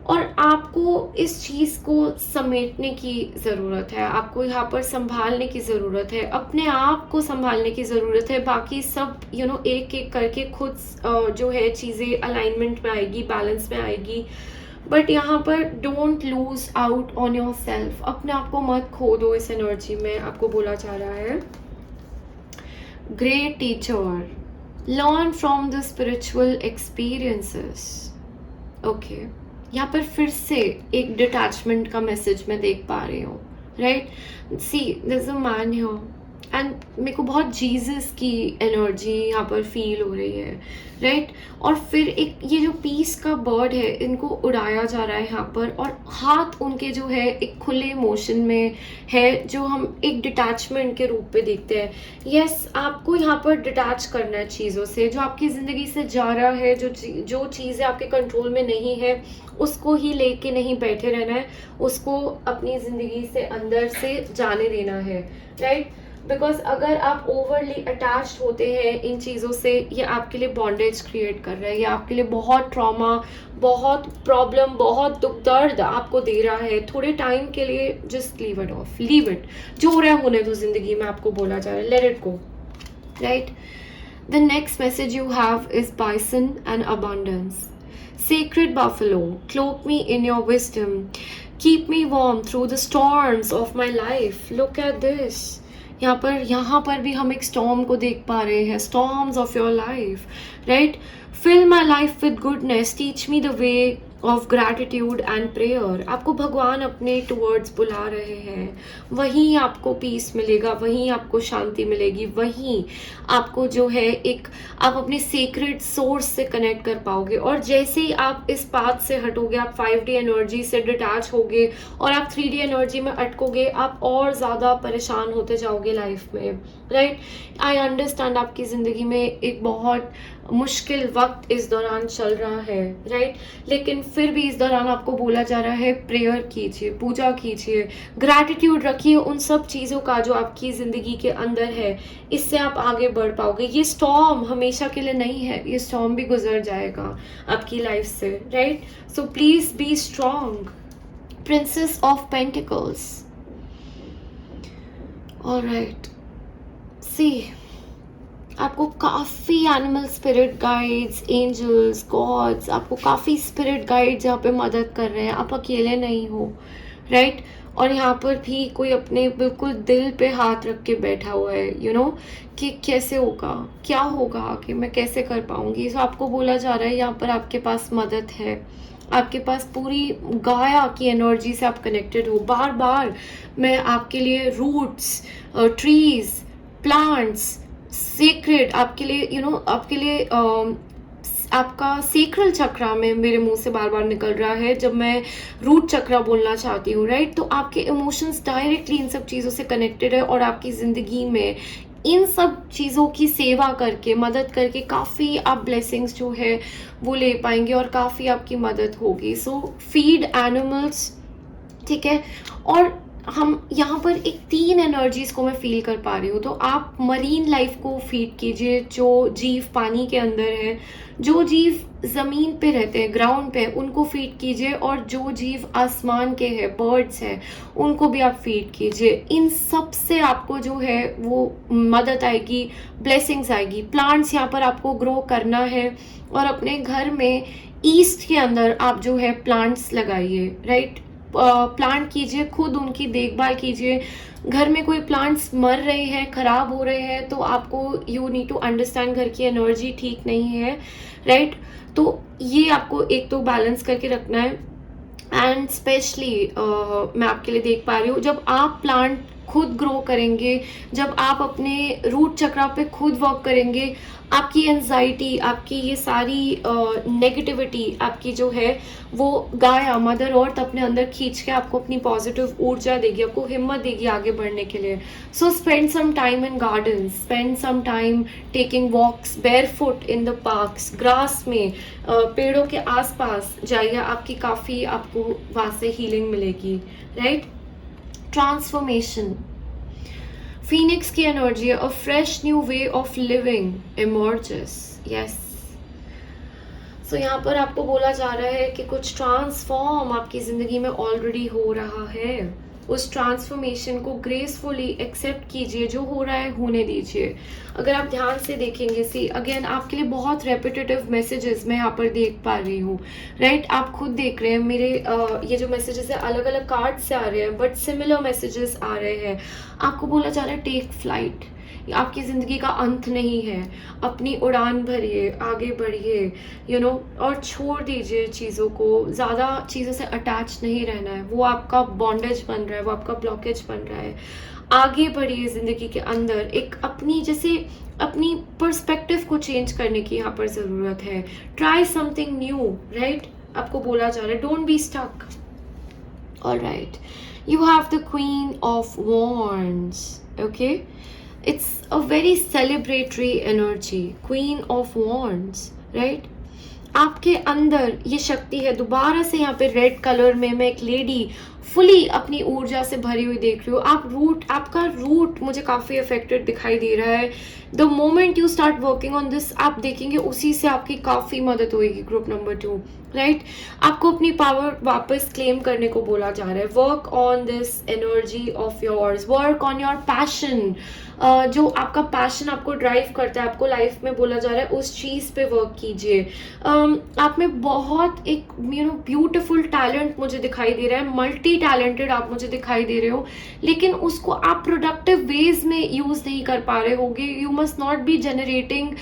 और आपको इस चीज़ को समेटने की ज़रूरत है, आपको यहाँ पर संभालने की ज़रूरत है, अपने आप को संभालने की ज़रूरत है। बाकी सब एक एक करके खुद जो है चीज़ें अलाइनमेंट में आएगी, बैलेंस में आएगी, बट यहाँ पर don't lose out on your self, अपने आप को मत खो दो इस एनर्जी में, आपको बोला जा रहा है। Great teacher, learn from the spiritual experiences. Okay, यहाँ पर फिर से एक डिटैचमेंट का मैसेज मैं देख पा रही हूँ, right. See there is a man here and मेरे को बहुत जीसस की एनर्जी यहाँ पर फील हो रही है, राइट। और फिर एक ये जो पीस का बर्ड है, इनको उड़ाया जा रहा है यहाँ पर, और हाथ उनके जो है एक खुले मोशन में है, जो हम एक डिटैचमेंट के रूप में देखते हैं। यस, आपको यहाँ पर डिटैच करना है चीज़ों से, जो आपकी ज़िंदगी से जा रहा है, जो चीज़ें आपके कंट्रोल में नहीं है, उसको ही लेके नहीं बैठे रहना है, उसको अपनी ज़िंदगी से अंदर से जाने देना है, राइट। बिकॉज अगर आप ओवरली अटैच्ड होते हैं इन चीज़ों से, ये आपके लिए बॉन्डेज क्रिएट कर रहा है, ये आपके लिए बहुत ट्रॉमा, बहुत प्रॉब्लम, बहुत दुख दर्द आपको दे रहा है। थोड़े टाइम के लिए just leave it of, leave it, जो हो रहा है होने दो ज़िंदगी में, आपको बोला जा रहा है, let it go, right. The next message you have is bison and abundance. Sacred buffalo, cloak me in your wisdom. Keep me warm through the storms of my life. Look at this. यहाँ पर भी हम एक storm को देख पा रहे हैं, storms of your life, right. Fill my life with goodness, teach me the way of gratitude and prayer. आपको भगवान अपने टूवर्ड्स बुला रहे हैं, वहीं आपको पीस मिलेगा, वहीं आपको शांति मिलेगी, वहीं आपको जो है एक आप अपने सीक्रेट सोर्स से कनेक्ट कर पाओगे। और जैसे ही आप इस पाथ से हटोगे, आप 5D एनर्जी से डिटैच होगे और आप 3D एनर्जी में अटकोगे, आप और ज़्यादा परेशान होते जाओगे लाइफ में, राइट। आई अंडरस्टैंड आपकी ज़िंदगी में एक बहुत मुश्किल वक्त इस दौरान चल रहा है, राइट। लेकिन फिर भी इस दौरान आपको बोला जा रहा है प्रेयर कीजिए, पूजा कीजिए, ग्रैटिट्यूड रखिए उन सब चीज़ों का जो आपकी ज़िंदगी के अंदर है, इससे आप आगे बढ़ पाओगे। ये स्टॉर्म हमेशा के लिए नहीं है, ये स्टॉर्म भी गुजर जाएगा आपकी लाइफ से, right. So please be strong. Princess of pentacles, alright. See, आपको काफ़ी animal spirit guides, angels, gods, आपको काफ़ी स्पिरिट गाइड्स यहाँ पे मदद कर रहे हैं, आप अकेले नहीं हो, राइट। और यहाँ पर भी कोई अपने बिल्कुल दिल पे हाथ रख के बैठा हुआ है, यू नो, कि कैसे होगा, क्या होगा, कि मैं कैसे कर पाऊंगी। सो आपको बोला जा रहा है यहाँ पर आपके पास मदद है, आपके पास पूरी गाया की एनर्जी से आप कनेक्टेड हो। बार बार मैं आपके लिए रूट्स, ट्रीज, प्लांट्स, सीक्रेट आपके लिए, यू नो, आपके लिए आपका सेक्रल चक्रा में मेरे मुंह से बार बार निकल रहा है जब मैं रूट चक्रा बोलना चाहती हूँ, राइट। तो आपके इमोशंस डायरेक्टली इन सब चीज़ों से कनेक्टेड है, और आपकी ज़िंदगी में इन सब चीज़ों की सेवा करके, मदद करके काफ़ी आप ब्लेसिंग्स जो है वो ले पाएंगे, और काफ़ी आपकी मदद होगी। सो फीड एनिमल्स, ठीक है। और हम यहाँ पर एक 3 एनर्जीज को मैं फील कर पा रही हूँ। तो आप मरीन लाइफ को फीड कीजिए, जो जीव पानी के अंदर है, जो जीव ज़मीन पे रहते हैं, ग्राउंड पे, उनको फीड कीजिए, और जो जीव आसमान के हैं, बर्ड्स हैं, उनको भी आप फीड कीजिए। इन सब से आपको जो है वो मदद आएगी, ब्लेसिंग्स आएगी। प्लांट्स यहाँ पर आपको ग्रो करना है, और अपने घर में ईस्ट के अंदर आप जो है प्लांट्स लगाइए, राइट। प्लांट कीजिए, खुद उनकी देखभाल कीजिए। घर में कोई प्लांट्स मर रहे हैं, खराब हो रहे हैं, तो आपको यू नीड टू अंडरस्टैंड घर की एनर्जी ठीक नहीं है, राइट। तो ये आपको एक तो बैलेंस करके रखना है। एंड स्पेशली मैं आपके लिए देख पा रही हूँ, जब आप प्लांट खुद ग्रो करेंगे, जब आप अपने रूट चक्रा पे खुद वर्क करेंगे, आपकी एंजाइटी, आपकी ये सारी नेगेटिविटी आपकी जो है वो गाया मदर अर्थ अपने अंदर खींच के आपको अपनी पॉजिटिव ऊर्जा देगी, आपको हिम्मत देगी आगे बढ़ने के लिए। So spend some time in garden, spend some time taking walks barefoot in the parks, grass में, पेड़ों के आसपास जाइए, आपकी काफ़ी आपको वहाँ से हीलिंग मिलेगी, राइट। ट्रांसफॉर्मेशन, फीनिक्स की energy, a fresh new way of living emerges, yes. So यहाँ पर आपको बोला जा रहा है कि कुछ ट्रांसफॉर्म आपकी ज़िंदगी में ऑलरेडी हो रहा है, उस ट्रांसफॉर्मेशन को ग्रेसफुली एक्सेप्ट कीजिए, जो हो रहा है होने दीजिए। अगर आप ध्यान से देखेंगे, सी अगेन आपके लिए बहुत रेपिटेटिव मैसेजेस मैं यहाँ पर देख पा रही हूँ, राइट? आप खुद देख रहे हैं मेरे ये जो मैसेजेस है अलग अलग कार्ड से आ रहे हैं, बट सिमिलर मैसेजेस आ रहे हैं। आपको बोला जा रहा है टेक फ्लाइट, आपकी ज़िंदगी का अंत नहीं है, अपनी उड़ान भरिए, आगे बढ़िए, और छोड़ दीजिए चीज़ों को, ज़्यादा चीज़ों से अटैच नहीं रहना है। वो आपका बॉन्डेज बन रहा है, वो आपका ब्लॉकेज बन रहा है। आगे बढ़िए ज़िंदगी के अंदर, एक अपनी पर्सपेक्टिव को चेंज करने की यहाँ पर ज़रूरत है। Try something new, right? आपको बोला जा रहा है don't be stuck. Alright, you have the Queen of Wands, okay? It's a very celebratory energy, Queen of Wands, right? आपके अंदर ये शक्ति है। दोबारा से यहाँ पे रेड कलर में मैं एक लेडी फुली अपनी ऊर्जा से भरी हुई देख रही हूँ। आपका रूट मुझे काफ़ी अफेक्टेड दिखाई दे रहा है। The moment you start working on this, आप देखेंगे उसी से आपकी काफ़ी मदद होगी। Group number 2, right? आपको अपनी पावर वापस क्लेम करने को बोला जा रहा है। Work on this energy of yours, work on your passion. जो आपका पैशन आपको ड्राइव करता है, आपको लाइफ में बोला जा रहा है उस चीज़ पे वर्क कीजिए। आप में बहुत एक ब्यूटीफुल टैलेंट मुझे दिखाई दे रहा है, मल्टी टैलेंटेड आप मुझे दिखाई दे रहे हो, लेकिन उसको आप प्रोडक्टिव वेज में यूज़ नहीं कर पा रहे होगे। You must not be generating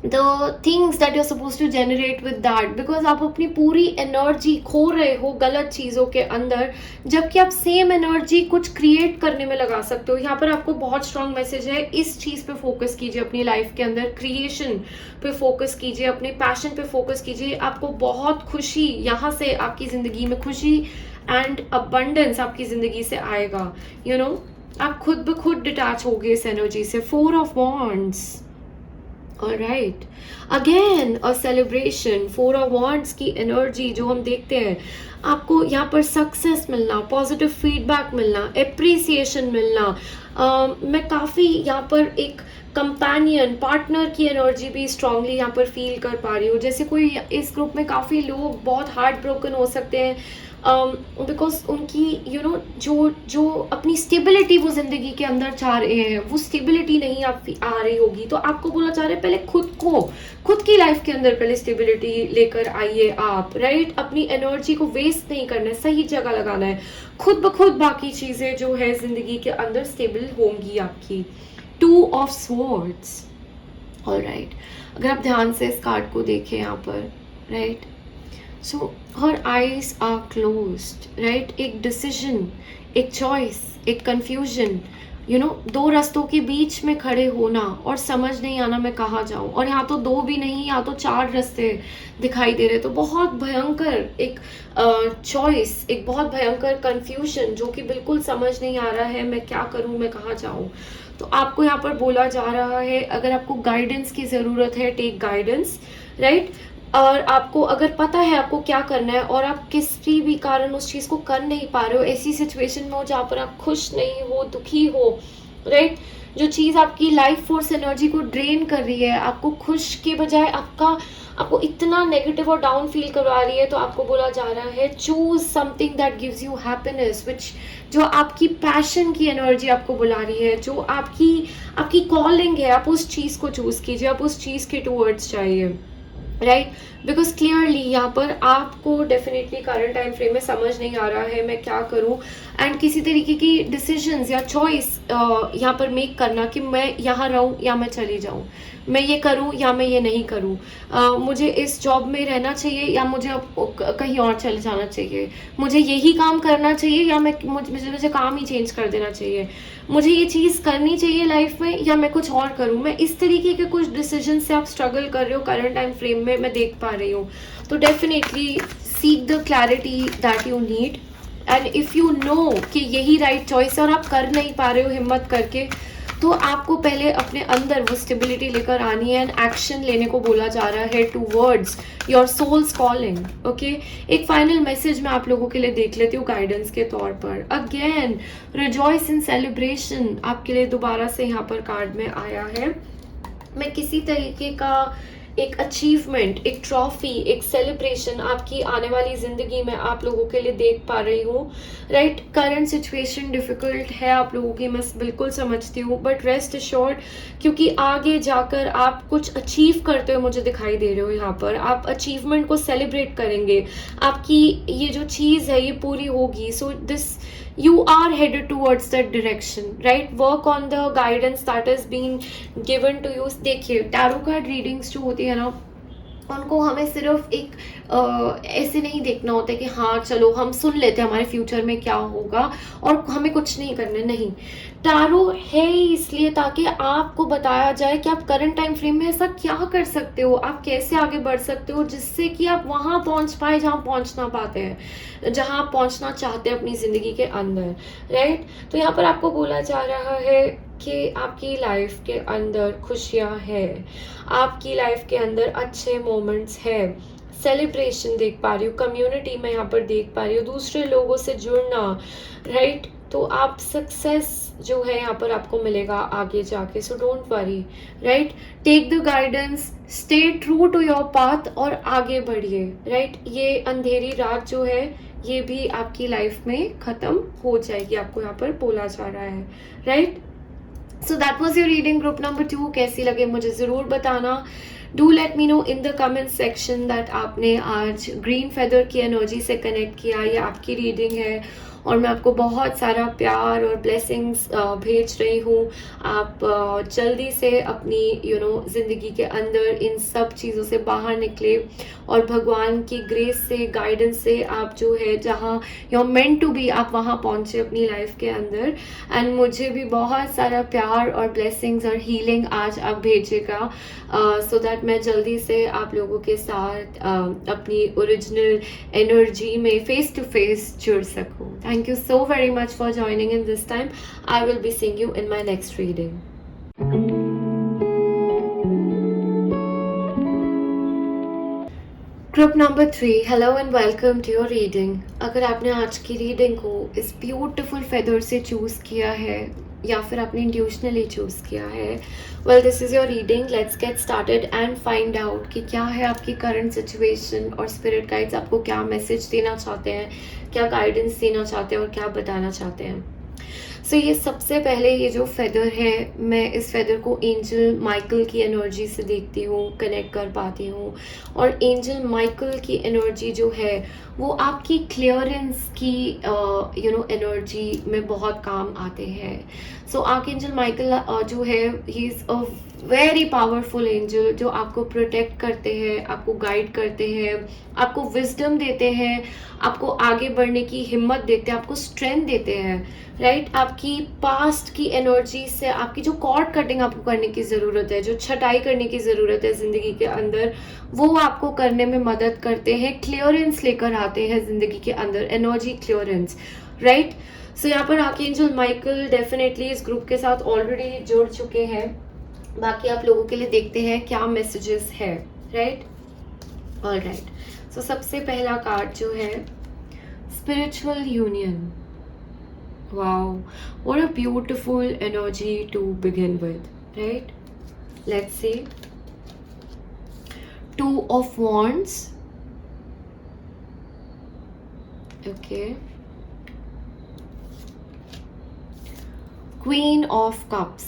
the things that you're supposed to generate with that, because आप अपनी पूरी एनर्जी खो रहे हो गलत चीज़ों के अंदर, जबकि आप सेम एनर्जी कुछ क्रिएट करने में लगा सकते हो। यहाँ पर आपको बहुत स्ट्रॉन्ग मैसेज है, इस चीज़ पे फोकस कीजिए अपनी लाइफ के अंदर, क्रिएशन पे फोकस कीजिए, अपने पैशन पे फोकस कीजिए। आपको बहुत खुशी यहाँ से, आपकी ज़िंदगी में खुशी एंड अबंडेंस आपकी ज़िंदगी से आएगा। आप खुद ब खुद डिटैच होगे इस एनर्जी से। 4 of Wands, alright, again a celebration. 4 of Wands की एनर्जी जो हम देखते हैं, आपको यहाँ पर सक्सेस मिलना, पॉजिटिव फीडबैक मिलना, एप्रिसिएशन मिलना। मैं काफ़ी यहाँ पर एक कंपेनियन, पार्टनर की एनर्जी भी स्ट्रांगली यहाँ पर फील कर पा रही हूँ। जैसे कोई इस ग्रुप में काफ़ी लोग बहुत हार्ट ब्रोकन हो सकते हैं, बिकॉज उनकी जो अपनी स्टेबिलिटी वो ज़िंदगी के अंदर चाह रहे हैं, वो स्टेबिलिटी नहीं आ रही होगी। तो आपको बोला जा रहा है पहले खुद की लाइफ के अंदर पहले स्टेबिलिटी लेकर आइए आप, राइट? अपनी एनर्जी को वेस्ट नहीं करना है, सही जगह लगाना है। खुद ब खुद बाकी चीज़ें जो है ज़िंदगी के अंदर स्टेबल होंगी आपकी। 2 of Swords, ऑलराइट। अगर आप ध्यान से इस कार्ड को देखें यहाँ पर, right, so her eyes are closed, right? एक डिसीजन, एक चॉइस, एक कंफ्यूजन, दो रास्तों के बीच में खड़े होना और समझ नहीं आना मैं कहाँ जाऊँ। और यहाँ तो 2 भी नहीं, यहाँ तो 4 रास्ते दिखाई दे रहे। तो बहुत भयंकर एक चॉइस, एक बहुत भयंकर कंफ्यूजन, जो कि बिल्कुल समझ नहीं आ रहा है मैं क्या करूँ, मैं कहाँ जाऊँ। तो आपको यहाँ पर बोला जा रहा है, अगर आपको गाइडेंस की ज़रूरत है, टेक गाइडेंस, राइट? और आपको अगर पता है आपको क्या करना है और आप किसी भी कारण उस चीज़ को कर नहीं पा रहे हो, ऐसी सिचुएशन में हो जहाँ पर आप खुश नहीं हो, दुखी हो, राइट? जो चीज़ आपकी लाइफ फोर्स एनर्जी को ड्रेन कर रही है, आपको खुश के बजाय आपको इतना नेगेटिव और डाउन फील करवा रही है, तो आपको बोला जा रहा है choose something that gives you happiness, which जो आपकी पैशन की एनर्जी आपको बुला रही है, जो आपकी कॉलिंग है, आप उस चीज़ को चूज कीजिए, आप उस चीज़ के टूवर्ड्स जाइए, राइट? बिकॉज क्लियरली यहाँ पर आपको डेफिनेटली करंट टाइम फ्रेम में समझ नहीं आ रहा है मैं क्या करूँ, एंड किसी तरीके की डिसीजंस या चॉइस यहाँ पर मेक करना कि मैं यहाँ रहूँ या मैं चली जाऊँ, मैं ये करूँ या मैं ये नहीं करूँ, मुझे इस जॉब में रहना चाहिए या मुझे कहीं और चले जाना चाहिए, मुझे यही काम करना चाहिए या मुझे काम ही चेंज कर देना चाहिए, मुझे ये चीज़ करनी चाहिए लाइफ में या मैं कुछ और करूँ। मैं इस तरीके के कुछ डिसीजन से आप स्ट्रगल कर रहे हो करंट टाइम फ्रेम में, मैं देख पा रही हूँ। तो definitely seek the clarity that you need, and if you know कि यही राइट चॉइस है और आप कर नहीं पा रहे हो हिम्मत करके, तो आपको पहले अपने अंदर वो स्टेबिलिटी लेकर आनी है एंड एक्शन लेने को बोला जा रहा है towards your soul's calling, okay? एक फाइनल मैसेज मैं आप लोगों के लिए देख लेती हूँ गाइडेंस के तौर पर। अगेन रिजॉइस इन सेलिब्रेशन आपके लिए दोबारा से यहाँ पर कार्ड में आया है। मैं किसी तरीके का एक अचीवमेंट, एक ट्रॉफी, एक सेलिब्रेशन आपकी आने वाली ज़िंदगी में आप लोगों के लिए देख पा रही हूँ, राइट। करंट सिचुएशन डिफ़िकल्ट है आप लोगों की, मैं बिल्कुल समझती हूँ, बट रेस्ट एश्योर्ड, क्योंकि आगे जाकर आप कुछ अचीव करते हुए मुझे दिखाई दे रहे हो। यहाँ पर आप अचीवमेंट को सेलिब्रेट करेंगे, आपकी ये जो चीज़ है ये पूरी होगी। So this you are headed towards that direction, right? Work on the guidance that is being given to you. देखिए टैरो कार्ड रीडिंग्स जो होती है ना, उनको हमें सिर्फ एक ऐसे नहीं देखना होता है कि हाँ चलो हम सुन लेते हैं हमारे फ्यूचर में क्या होगा और हमें कुछ नहीं करना, नहीं। टैरो है ही इसलिए ताकि आपको बताया जाए कि आप करंट टाइम फ्रेम में ऐसा क्या कर सकते हो, आप कैसे आगे बढ़ सकते हो जिससे कि आप वहाँ पहुँच पाए जहाँ पहुँच ना पाते हैं, जहाँ आप पहुँचना चाहते हैं अपनी ज़िंदगी के अंदर, राइट। तो यहाँ पर आपको बोला जा रहा है कि आपकी लाइफ के अंदर खुशियाँ है, आपकी लाइफ के अंदर अच्छे मोमेंट्स है, सेलिब्रेशन देख पा रही हूँ, कम्युनिटी में यहाँ पर देख पा रही हूँ, दूसरे लोगों से जुड़ना, राइट। तो आप सक्सेस जो है यहाँ पर आपको मिलेगा आगे जाके, so don't worry, right. Take the guidance, stay true to your path और आगे बढ़िए, राइट। ये अंधेरी रात जो है ये भी आपकी लाइफ में ख़त्म हो जाएगी, आपको यहाँ पर बोला जा रहा है, right. So that was your reading group number 2। कैसी लगे मुझे ज़रूर बताना। Do let me know in the comment section that आपने आज ग्रीन फेदर की एनर्जी से कनेक्ट किया, ये आपकी रीडिंग है और मैं आपको बहुत सारा प्यार और ब्लेसिंग्स भेज रही हूँ। आप जल्दी से अपनी ज़िंदगी के अंदर इन सब चीज़ों से बाहर निकले और भगवान की ग्रेस से, गाइडेंस से आप जो है जहाँ you are meant to be, आप वहाँ पहुँचे अपनी लाइफ के अंदर। एंड मुझे भी बहुत सारा प्यार और ब्लेसिंग्स और हीलिंग आज आप भेजेगा, सो दैट मैं जल्दी से आप लोगों के साथ अपनी ओरिजिनल एनर्जी में फेस टू फेस जुड़ सकूँ। Thank you so very much for joining in this time. I will be seeing you in my next reading. Group number 3, hello and welcome to your reading. अगर आपने आज की reading को इस beautiful feather से choose किया है या फिर आपने इंट्यूशनली चूज़ किया है, well this is your reading. Let's get started and find out कि क्या है आपकी करंट सिचुएशन और स्पिरिट गाइड्स आपको क्या मैसेज देना चाहते हैं, क्या गाइडेंस देना चाहते हैं और क्या बताना चाहते हैं। सो ये सबसे पहले ये जो फेदर है, मैं इस फेदर को एंजल माइकल की एनर्जी से देखती हूँ, कनेक्ट कर पाती हूँ। और एंजल माइकल की एनर्जी जो है वो आपकी क्लियरेंस की एनर्जी में बहुत काम आते हैं। सो आर्कएंजल माइकल जो है he is a very powerful angel जो आपको प्रोटेक्ट करते हैं, आपको गाइड करते हैं, आपको विजडम देते हैं, आपको आगे बढ़ने की हिम्मत देते हैं, आपको स्ट्रेंथ देते हैं, राइट। आपकी पास्ट की एनर्जी से आपकी जो कॉर्ड कटिंग आपको करने की ज़रूरत है, जो छटाई करने की ज़रूरत है ज़िंदगी के अंदर, वो आपको करने में मदद करते हैं, क्लियरेंस लेकर आते हैं ज़िंदगी के अंदर, एनर्जी क्लियरेंस, राइट। सो यहाँ पर आर्कएंजल माइकल डेफिनेटली इस ग्रुप के साथ ऑलरेडी जुड़ चुके हैं। बाकी आप लोगों के लिए देखते हैं क्या मैसेजेस है, राइट। ऑलराइट, सो सबसे पहला कार्ड जो है spiritual union. Wow, what a beautiful energy to begin with, right. Let's see, 2 of Wands, okay, Queen of Cups,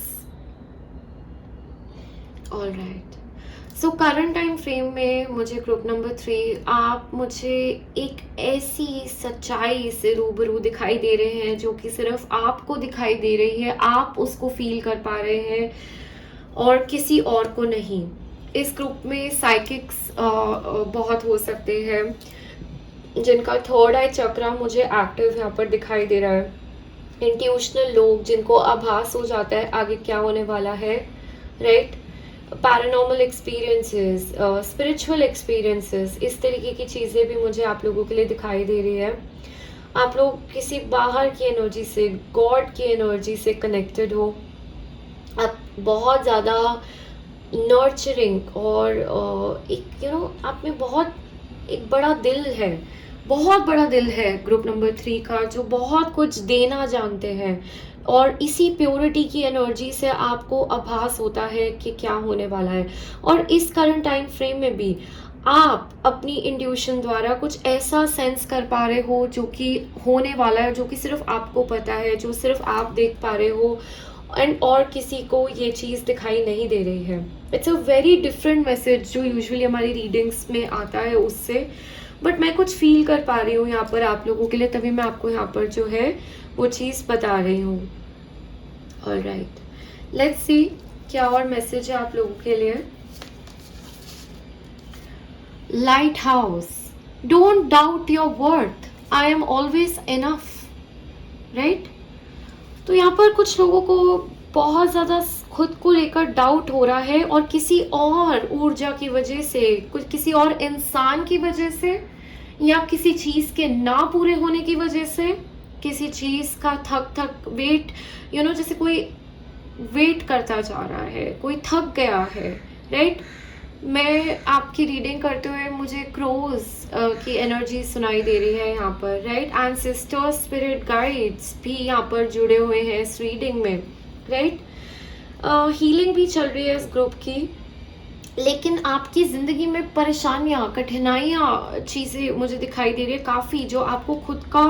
all right. So current time frame में मुझे ग्रुप नंबर 3 आप मुझे एक ऐसी सच्चाई से रूबरू दिखाई दे रहे हैं जो कि सिर्फ आपको दिखाई दे रही है, आप उसको फील कर पा रहे हैं और किसी और को नहीं। इस ग्रुप में साइकिक्स बहुत हो सकते हैं जिनका थर्ड आई चक्रा मुझे एक्टिव यहाँ पर दिखाई दे रहा है। इंट्यूशनल लोग जिनको आभास हो जाता है आगे क्या होने वाला है, right. Paranormal experiences, spiritual experiences, इस तरीके की चीज़ें भी मुझे आप लोगों के लिए दिखाई दे रही है। आप लोग किसी बाहर की एनर्जी से, गॉड की एनर्जी से कनेक्टेड हो। आप बहुत ज़्यादा नर्चरिंग और एक आप में बहुत एक बड़ा दिल है, बहुत बड़ा दिल है ग्रुप नंबर 3 का, जो बहुत कुछ देना जानते हैं, और इसी प्योरिटी की एनर्जी से आपको आभास होता है कि क्या होने वाला है। और इस करंट टाइम फ्रेम में भी आप अपनी इंट्यूशन द्वारा कुछ ऐसा सेंस कर पा रहे हो जो कि होने वाला है, जो कि सिर्फ आपको पता है, जो सिर्फ आप देख पा रहे हो, एंड और किसी को ये चीज़ दिखाई नहीं दे रही है। It's a very different message जो यूजुअली हमारी रीडिंग्स में आता है उससे, बट मैं कुछ फील कर पा रही हूँ यहाँ पर आप लोगों के लिए, तभी मैं आपको यहाँ पर जो है वो चीज़ बता रही हूँ। ऑलराइट, लेट्स सी क्या और मैसेज है आप लोगों के लिए। Light house, don't doubt your worth, I am always enough, right. तो यहाँ पर कुछ लोगों को बहुत ज़्यादा खुद को लेकर डाउट हो रहा है, और किसी और ऊर्जा की वजह से, कुछ किसी और इंसान की वजह से, या किसी चीज़ के ना पूरे होने की वजह से, किसी चीज़ का थक वेट, जैसे कोई वेट करता जा रहा है, कोई थक गया है, राइट। मैं आपकी रीडिंग करते हुए मुझे क्रोज की एनर्जी सुनाई दे रही है यहाँ पर, राइट। एंसेस्टर स्पिरिट गाइड्स भी यहाँ पर जुड़े हुए हैं इस रीडिंग में, राइट। हीलिंग भी चल रही है इस ग्रुप की, लेकिन आपकी ज़िंदगी में परेशानियाँ, कठिनाइयाँ, चीज़ें मुझे दिखाई दे रही है काफ़ी, जो आपको खुद का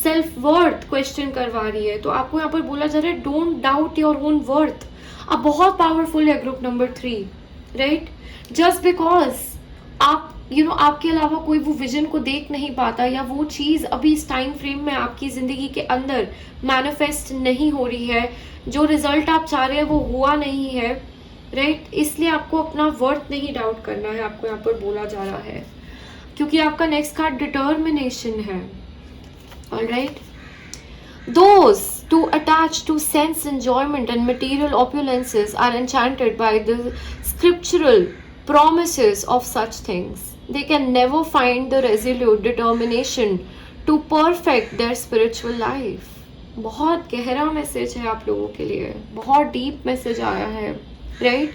सेल्फ वर्थ क्वेश्चन करवा रही है। तो आपको यहाँ पर बोला जा रहा है don't doubt your own worth. आप बहुत पावरफुल है group number 3, right. Just because आप आपके अलावा कोई वो विजन को देख नहीं पाता, या वो चीज़ अभी इस टाइम फ्रेम में आपकी ज़िंदगी के अंदर मैनिफेस्ट नहीं हो रही है, जो रिजल्ट आप चाह रहे हैं वो हुआ नहीं है, राइट। इसलिए आपको अपना वर्थ नहीं डाउट करना है, आपको यहाँ पर बोला जा रहा है, क्योंकि आपका नेक्स्ट कार्ड डिटर्मिनेशन है। Alright, those too attached to sense enjoyment and material opulences are enchanted by the scriptural promises of such things. They can never find the resolute determination to perfect their spiritual life. बहुत गहरा message है आप लोगों के लिए, बहुत deep message आया है, राइट।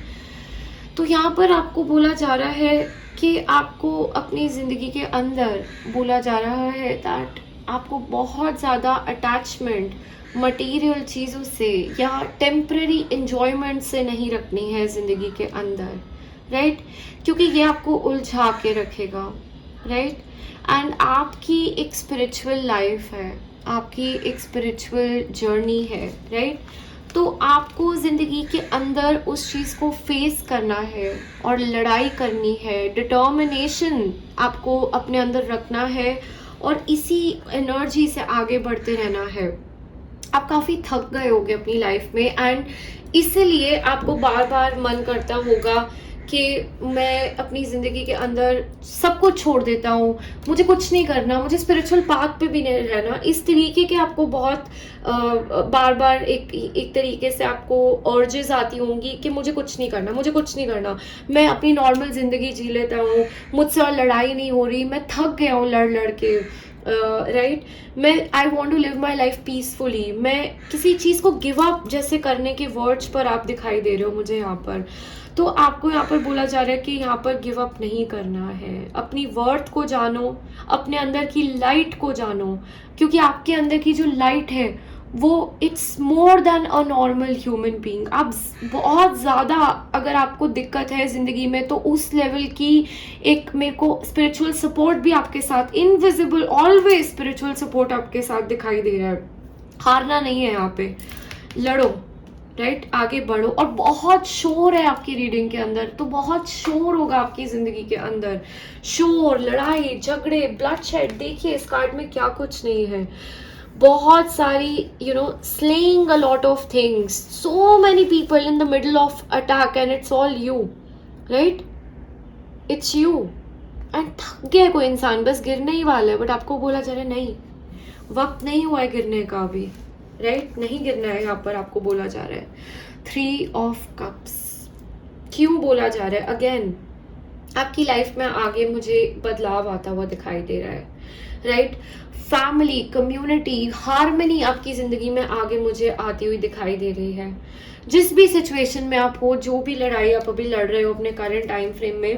तो यहाँ पर आपको बोला जा रहा है कि आपको अपनी ज़िंदगी के अंदर बोला जा रहा है दैट आपको बहुत ज़्यादा अटैचमेंट मटेरियल चीज़ों से या टेम्पररी इन्जॉयमेंट से नहीं रखनी है ज़िंदगी के अंदर, राइट। क्योंकि ये आपको उलझा के रखेगा, राइट। एंड आपकी एक स्पिरिचुअल लाइफ है, आपकी एक स्पिरिचुअल जर्नी है, राइट। तो आपको ज़िंदगी के अंदर उस चीज़ को फेस करना है और लड़ाई करनी है, डिटर्मिनेशन आपको अपने अंदर रखना है, और इसी एनर्जी से आगे बढ़ते रहना है। आप काफ़ी थक गए होगे अपनी लाइफ में, एंड इसीलिए आपको बार बार मन करता होगा कि मैं अपनी ज़िंदगी के अंदर सब कुछ छोड़ देता हूँ, मुझे कुछ नहीं करना, मुझे स्पिरिचुअल पाथ पे भी नहीं रहना। इस तरीके के आपको बहुत बार बार एक तरीके से आपको अर्जेस आती होंगी कि मुझे कुछ नहीं करना, मुझे कुछ नहीं करना, मैं अपनी नॉर्मल ज़िंदगी जी लेता हूँ, मुझसे और लड़ाई नहीं हो रही, मैं थक गया हूँ लड़ लड़ के, राइट। मैं I want to live my life peacefully. मैं किसी चीज़ को गिव अप जैसे करने के वर्ड्स पर आप दिखाई दे रहे हो मुझे यहाँ पर। तो आपको यहाँ पर बोला जा रहा है कि यहाँ पर गिव अप नहीं करना है, अपनी वर्थ को जानो, अपने अंदर की लाइट को जानो, क्योंकि आपके अंदर की जो लाइट है वो it's more than a normal human being. आप बहुत ज़्यादा अगर आपको दिक्कत है ज़िंदगी में, तो उस लेवल की एक मेरे को स्पिरिचुअल सपोर्ट भी आपके साथ, इनविजिबल ऑलवेज स्पिरिचुअल सपोर्ट आपके साथ दिखाई दे रहा है। हारना नहीं है यहाँ पे, लड़ो, राइट, आगे बढ़ो। और बहुत शोर है आपकी रीडिंग के अंदर, तो बहुत शोर होगा आपकी जिंदगी के अंदर, शोर, लड़ाई झगड़े, ब्लडशेड। देखिए इस कार्ड में क्या कुछ नहीं है, बहुत सारी slaying a lot of things, so many people in the middle of attack, and it's all you, right, it's you. And थक गया कोई इंसान, बस गिरने ही वाला है, बट आपको बोला जा रहा है नहीं, वक्त नहीं हुआ है गिरने का अभी, राइट, नहीं गिरना है। यहाँ पर आपको बोला जा रहा है 3 ऑफ कप्स। क्यों बोला जा रहा है? अगेन आपकी लाइफ में आगे मुझे बदलाव आता हुआ दिखाई दे रहा है, राइट। फैमिली, कम्युनिटी, हार्मनी आपकी जिंदगी में आगे मुझे आती हुई दिखाई दे रही है। जिस भी सिचुएशन में आप हो, जो भी लड़ाई आप अभी लड़ रहे हो अपने करंट टाइम फ्रेम में,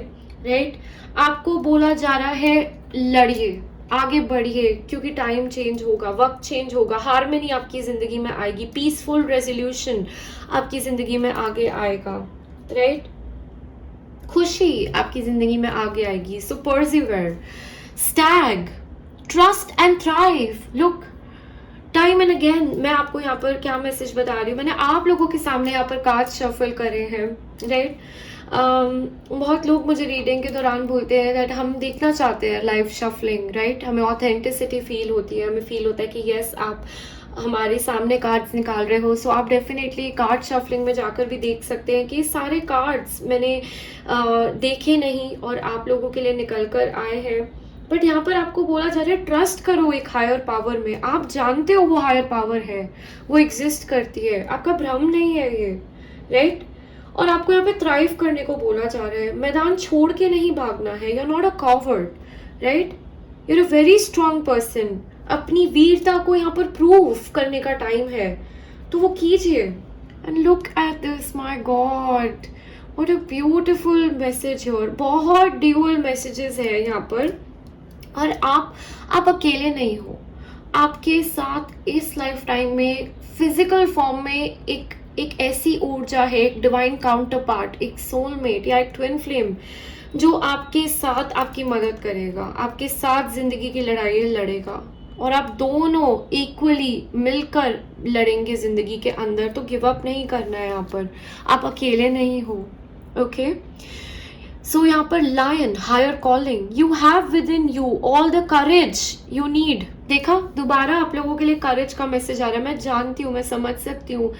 राइट, आपको बोला जा रहा है लड़िए, आगे बढ़िए, क्योंकि टाइम चेंज होगा, वक्त चेंज होगा, हार्मनी आपकी ज़िंदगी में आएगी, पीसफुल रेजोल्यूशन आपकी ज़िंदगी में आगे आएगा, राइट? खुशी आपकी ज़िंदगी में आगे आएगी. So persevere, stag, trust and thrive. Look, time and again मैं आपको यहाँ पर क्या मैसेज बता रही हूँ, मैंने आप लोगों के सामने यहाँ पर कार्ड शफल करे हैं, राइट? बहुत लोग मुझे रीडिंग के दौरान बोलते हैं दैट हम देखना चाहते हैं लाइव शफलिंग, राइट? हमें ऑथेंटिसिटी फील होती है, हमें फील होता है कि यस आप हमारे सामने कार्ड्स निकाल रहे हो. सो आप डेफिनेटली कार्ड शफलिंग में जाकर भी देख सकते हैं कि सारे कार्ड्स मैंने देखे नहीं और आप लोगों के लिए निकल कर आए हैं. बट यहाँ पर आपको बोला जा रहा है ट्रस्ट करो एक हायर पावर में. आप जानते हो वो हायर पावर है, वो एग्जिस्ट करती है, आपका भ्रम नहीं है ये, राइट? और आपको यहाँ पे थ्राइव करने को बोला जा रहा है, मैदान छोड़ के नहीं भागना है. You are not a coward, right? You are a very strong person. अपनी वीरता को यहाँ पर प्रूफ करने का टाइम है, तो वो कीजिए. And look at this, my God, what a beautiful message है. और बहुत ड्यूअल मैसेजेस है यहाँ पर. और आप अकेले नहीं हो, आपके साथ इस लाइफ टाइम में फिजिकल फॉर्म में एक ऐसी ऊर्जा है, एक डिवाइन काउंटर पार्ट, एक सोलमेट या एक ट्विन फ्लेम जो आपके साथ आपकी मदद करेगा, आपके साथ जिंदगी की लड़ाई लड़ेगा और आप दोनों इक्वली मिलकर लड़ेंगे जिंदगी के अंदर. तो गिव अप नहीं करना है यहाँ पर, आप अकेले नहीं हो, ओके? सो यहाँ पर lion, higher calling, you have within you all the courage you need. देखा, दोबारा आप लोगों के लिए करेज का मैसेज आ रहा है. मैं जानती हूँ, मैं समझ सकती हूँ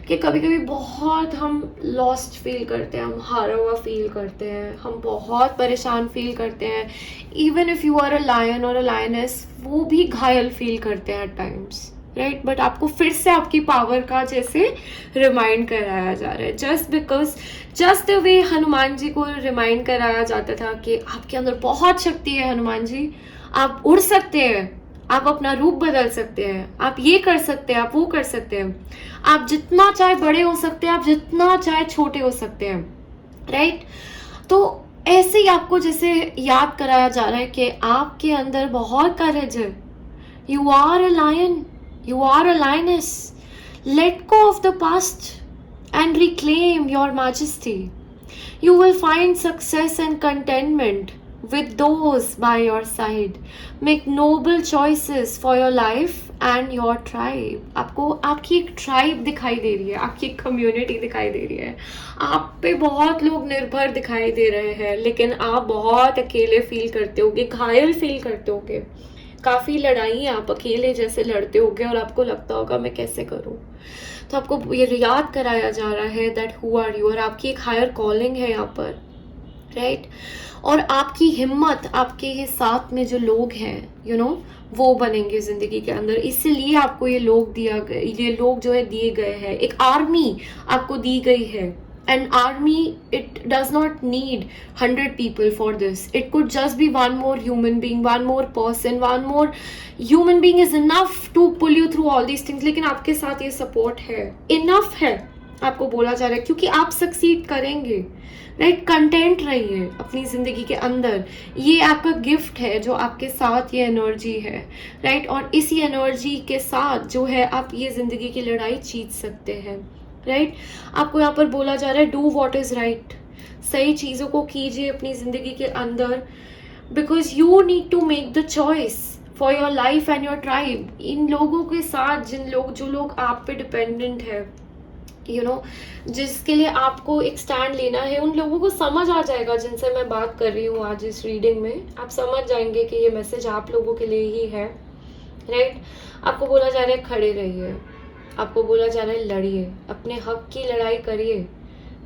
कि कभी कभी बहुत हम लॉस्ट फील करते हैं, हम हारा हुआ फील करते हैं, हम बहुत परेशान फील करते हैं. Even if you are a lion और अ लायनेस, वो भी घायल फील करते हैं एट टाइम्स, राइट? बट आपको फिर से आपकी पावर का जैसे रिमाइंड कराया जा रहा है. Just the way Hanuman ji को रिमाइंड कराया जाता था कि आपके अंदर बहुत शक्ति है हनुमान जी, आप उड़ सकते हैं, आप अपना रूप बदल सकते हैं, आप ये कर सकते हैं, आप वो कर सकते हैं, आप जितना चाहे बड़े हो सकते हैं, आप जितना चाहे छोटे हो सकते हैं, राइट? तो ऐसे ही आपको जैसे याद कराया जा रहा है कि आपके अंदर बहुत करेज है. You are a lion, you are a lioness. Let go of the past and reclaim your majesty. You will find success and contentment with those by your side. Make noble choices for your life and your tribe. आपको आपकी एक tribe दिखाई दे रही है, आपकी एक community दिखाई दे रही है. आप पे बहुत लोग निर्भर दिखाई दे रहे हैं, लेकिन आप बहुत अकेले फील करते होगे, घायल फील करते होगे. काफ़ी लड़ाई आप अकेले जैसे लड़ते होगे और आपको लगता होगा मैं कैसे करूं. तो आपको ये याद कराया जा रहा है दैट हु आर यू, और आपकी एक हायर कॉलिंग है यहाँ पर, राइट? और आपकी हिम्मत, आपके ये साथ में जो लोग हैं, यू नो, वो बनेंगे जिंदगी के अंदर. इसलिए आपको ये लोग ये लोग जो है दिए गए हैं. एक आर्मी आपको दी गई है. An army, it does not need 100 people for this. It could just be one more human being, one more person, one more human being is enough to pull you through all these things. लेकिन आपके साथ ये support है, enough है, आपको बोला जा रहा है, क्योंकि आप सक्सीड करेंगे, राइट? कंटेंट रहिए अपनी जिंदगी के अंदर. ये आपका गिफ्ट है जो आपके साथ ये एनर्जी है, राइट? और इसी एनर्जी के साथ जो है आप ये जिंदगी की लड़ाई जीत सकते हैं, राइट? आपको यहाँ पर बोला जा रहा है डू वॉट इज राइट. सही चीज़ों को कीजिए अपनी ज़िंदगी के अंदर, because you need to make the choice for your life and your tribe. इन लोगों के साथ जो लोग आप पे डिपेंडेंट है, यू नो, जिसके लिए आपको एक स्टैंड लेना है, उन लोगों को समझ आ जाएगा जिनसे मैं बात कर रही हूँ आज इस रीडिंग में. आप समझ जाएंगे कि ये मैसेज आप लोगों के लिए ही है, राइट? आपको बोला जा रहा है खड़े रहिए, आपको बोला जा रहा है लड़िए, अपने हक की लड़ाई करिए,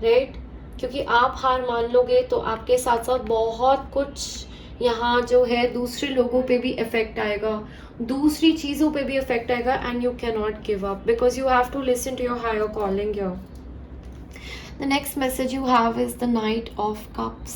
राइट? क्योंकि आप हार मान लोगे तो आपके साथ साथ बहुत कुछ यहाँ जो है दूसरे लोगों पे भी इफेक्ट आएगा, दूसरी चीज़ों पे भी इफेक्ट आएगा. And you can not give up because you have to listen to your higher calling. Your the next message you have is the knight of cups.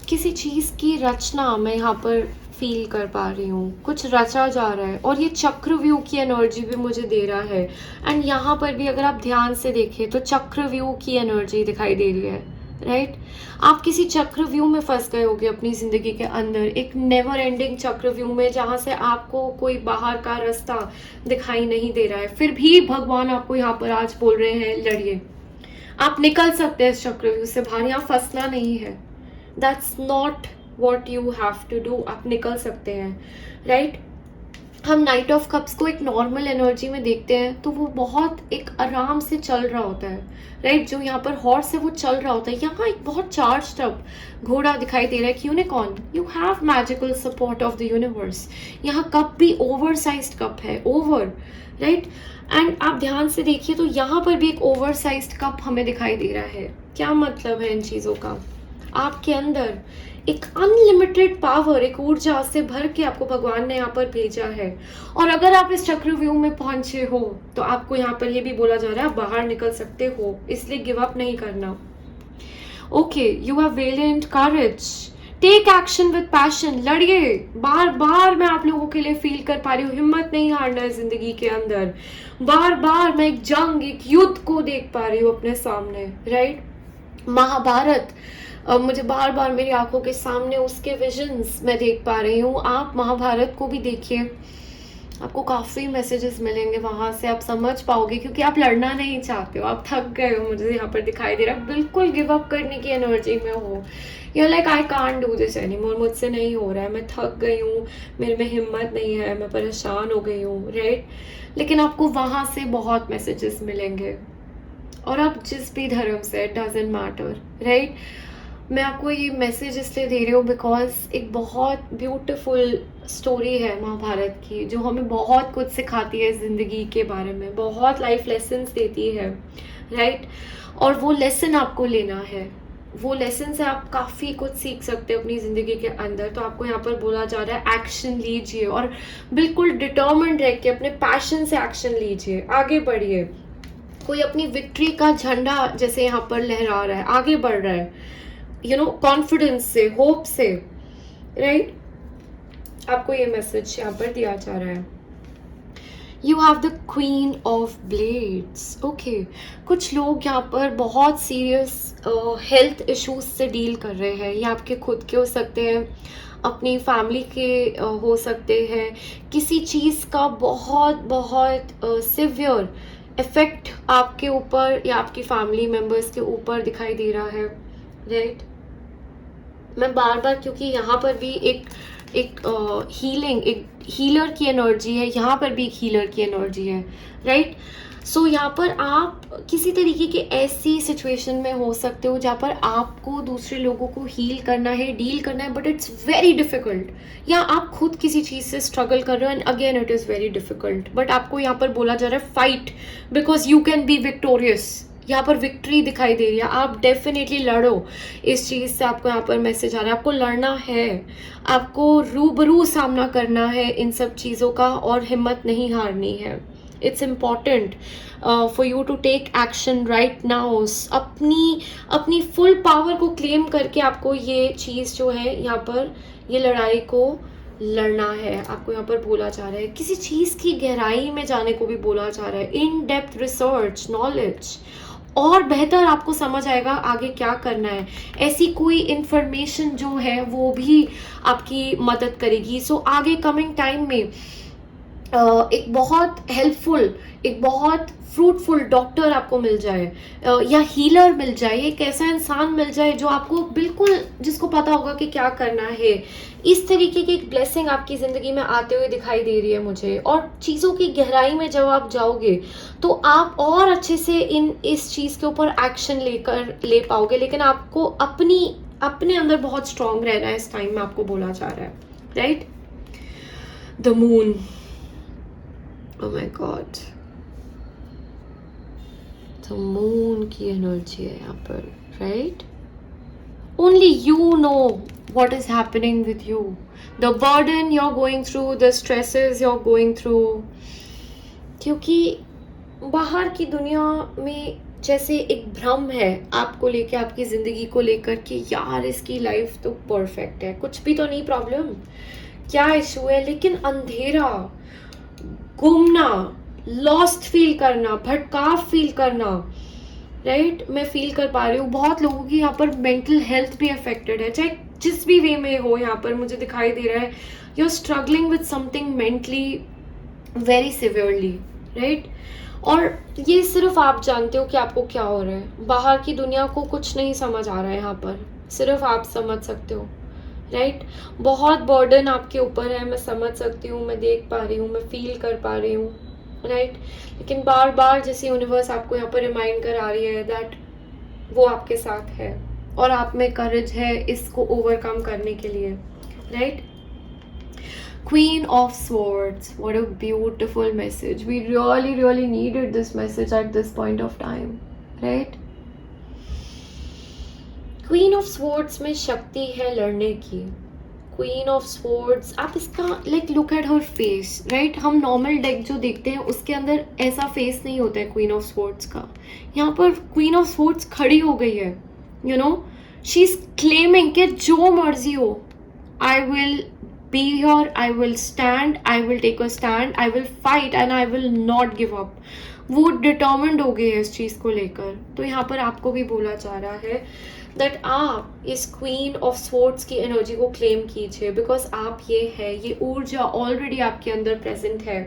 किसी चीज़ की रचना मैं यहाँ पर फील कर पा रही हूँ, कुछ रचा जा रहा है और ये चक्रव्यूह की एनर्जी भी मुझे दे रहा है. एंड यहाँ पर भी अगर आप ध्यान से देखें तो चक्रव्यूह की एनर्जी दिखाई दे रही है, राइट? आप किसी चक्रव्यूह में फंस गए होगे अपनी ज़िंदगी के अंदर, एक नेवर एंडिंग चक्रव्यूह में, जहाँ से आपको कोई बाहर का रास्ता दिखाई नहीं दे रहा है। फिर भी भगवान आपको यहाँ पर आज बोल रहे हैं, लड़िए, आप निकल सकते हैं इस चक्रव्यूह से बाहर, यहाँ फंसना नहीं है। That's not what you have to do, आप निकल सकते हैं, राइट? हम नाइट ऑफ कप्स को एक नॉर्मल एनर्जी में देखते हैं तो वो बहुत एक आराम से चल रहा होता है, राइट? जो यहाँ पर हॉर्स है वो चल रहा होता है। यहाँ एक बहुत चार्ज अप घोड़ा दिखाई दे रहा है, unicorn. You have magical support of the universe. यहाँ कप भी ओवर साइज्ड कप है, ओवर, राइट? एंड आप ध्यान से देखिए तो यहाँ पर भी एक ओवर साइज्ड कप हमें दिखाई दे रहा है। क्या मतलब है इन चीज़ों का? आपके अंदर एक अनलिमिटेड पावर, एक ऊर्जा से भर के आपको भगवान ने यहाँ पर भेजा है। और अगर आप इस चक्रव्यूह में पहुंचे हो तो आपको यहाँ पर ये भी बोला जा रहा है आप बाहर निकल सकते हो, इसलिए गिव अप नहीं करना। Okay, you have valiant courage, take action with passion, लड़िए। बार बार मैं आप लोगों के लिए फील कर पा रही हूँ, हिम्मत नहीं हारना है जिंदगी के अंदर। बार बार मैं एक जंग, एक युद्ध को देख पा रही हूँ अपने सामने, राइट? महाभारत, मुझे बार बार मेरी आंखों के सामने उसके विजन्स मैं देख पा रही हूँ। आप महाभारत को भी देखिए, आपको काफ़ी मैसेजेस मिलेंगे वहाँ से, आप समझ पाओगे, क्योंकि आप लड़ना नहीं चाहते हो, आप थक गए हो, मुझे यहाँ पर दिखाई दे रहा है। बिल्कुल गिव अप करने की एनर्जी में हो, you like I can't do this anymore, मुझसे नहीं हो रहा है, मैं थक गई हूँ, मेरे में हिम्मत नहीं है, मैं परेशान हो गई हूँ, राइट? लेकिन आपको वहाँ से बहुत मैसेजेस मिलेंगे, और आप जिस भी धर्म से, इट डजेंट मैटर, राइट? मैं आपको ये मैसेज इसलिए दे रही हूँ बिकॉज एक बहुत ब्यूटीफुल स्टोरी है महाभारत की, जो हमें बहुत कुछ सिखाती है ज़िंदगी के बारे में, बहुत लाइफ लेसन्स देती है, राइट? और वो लेसन आपको लेना है, वो लेसन से आप काफ़ी कुछ सीख सकते हैं अपनी ज़िंदगी के अंदर। तो आपको यहाँ पर बोला जा रहा है एक्शन लीजिए, और बिल्कुल डिटर्मिन्ड रह के अपने पैशन से एक्शन लीजिए, आगे बढ़िए। कोई अपनी विक्ट्री का झंडा जैसे यहाँ पर लहरा रहा है, आगे बढ़ रहा है, यू नो, कॉन्फिडेंस से, होप से, राइट? आपको ये मैसेज यहाँ पर दिया जा रहा है। You have the queen of blades. Okay, कुछ लोग यहाँ पर बहुत सीरियस हेल्थ इश्यूज से डील कर रहे हैं। ये आपके खुद के हो सकते हैं, अपनी फैमिली के हो सकते हैं। किसी चीज़ का बहुत बहुत सिवियर इफेक्ट आपके ऊपर या आपकी फैमिली मेम्बर्स के ऊपर दिखाई दे रहा है, राइट? मैं बार बार, क्योंकि यहाँ पर भी एक हीलिंग, एक हीलर की एनर्जी है, यहाँ पर भी एक हीलर की एनर्जी है, राइट? सो यहाँ पर आप किसी तरीके की ऐसी सिचुएशन में हो सकते हो जहाँ पर आपको दूसरे लोगों को हील करना है, डील करना है, बट इट्स वेरी डिफिकल्ट। या आप खुद किसी चीज़ से स्ट्रगल कर रहे हो and again it is very difficult, but आपको यहाँ पर बोला जा रहा है fight, because you can B victorious. यहाँ पर विक्ट्री दिखाई दे रही है, आप डेफिनेटली लड़ो इस चीज़ से। आपको यहाँ पर मैसेज आ रहा है, आपको लड़ना है, आपको रूबरू सामना करना है इन सब चीज़ों का, और हिम्मत नहीं हारनी है। It's important for you to take action right now. अपनी फुल पावर को क्लेम करके आपको ये चीज़ जो है यहाँ पर, ये लड़ाई को लड़ना है। आपको यहाँ पर बोला जा रहा है, किसी चीज़ की गहराई में जाने को भी बोला जा रहा है, इन डेप्थ रिसर्च, नॉलेज, और बेहतर आपको समझ आएगा आगे क्या करना है। ऐसी कोई इन्फॉर्मेशन जो है वो भी आपकी मदद करेगी। सो आगे कमिंग टाइम में एक बहुत हेल्पफुल, एक बहुत फ्रूटफुल डॉक्टर आपको मिल जाए, या हीलर मिल जाए, एक ऐसा इंसान मिल जाए जो आपको बिल्कुल, जिसको पता होगा कि क्या करना है। इस तरीके की एक ब्लेसिंग आपकी ज़िंदगी में आते हुए दिखाई दे रही है मुझे। और चीज़ों की गहराई में जब आप जाओगे तो आप और अच्छे से इस चीज़ के ऊपर एक्शन ले पाओगे। लेकिन आपको अपने अंदर बहुत स्ट्रांग रहना है इस टाइम में, आपको बोला जा रहा है, right? The moon, oh my god, the moon की एनर्जी है यहाँ पर, right? Only you know what is happening with you, the burden you're going through, the stresses you're going through. क्योंकि बाहर की दुनिया में जैसे एक भ्रम है आपको लेके, आपकी ज़िंदगी को लेकर कि यार इसकी लाइफ तो परफेक्ट है, कुछ भी तो नहीं प्रॉब्लम, क्या इशू है। लेकिन अंधेरा, गुमना, लॉस्ट फील करना, भटकाव फील करना, राइट मैं फील कर पा रही हूँ बहुत लोगों की यहाँ पर मेंटल हेल्थ भी अफेक्टेड है, चाहे जिस भी वे में हो। यहाँ पर मुझे दिखाई दे रहा है you are struggling with something mentally very severely, right. और ये सिर्फ आप जानते हो कि आपको क्या हो रहा है, बाहर की दुनिया को कुछ नहीं समझ आ रहा है, यहाँ पर सिर्फ आप समझ सकते हो, राइट। बहुत बर्डन आपके ऊपर है, मैं समझ सकती हूँ, मैं देख पा रही हूँ, मैं फील कर पा रही हूँ, राइट। लेकिन बार बार जैसे यूनिवर्स आपको यहाँ पर रिमाइंड करा रही है दैट वो आपके साथ है और आप में करेज है इसको ओवरकम करने के लिए, right. Queen of Swords, what a beautiful message. We really needed this message at this point of time, right? Queen of Swords में शक्ति है लड़ने की। Queen of Swords, आप इसका like look at her face, right? हम normal deck जो देखते हैं उसके अंदर ऐसा फेस नहीं होता है Queen of Swords का। यहाँ पर Queen of Swords खड़ी हो गई है, you know, she is claiming कि जो मर्जी हो, I will be here, I will stand, I will take a stand, I will fight and I will not give up. वो डिटर्मिन्ड हो गए हैं इस चीज़ को लेकर। तो यहाँ पर आपको भी बोला जा रहा है दैट आप इस क्वीन ऑफ स्वॉर्ड्स की एनर्जी को क्लेम कीजिए, बिकॉज आप ये ऊर्जा ऑलरेडी आपके अंदर प्रेजेंट है,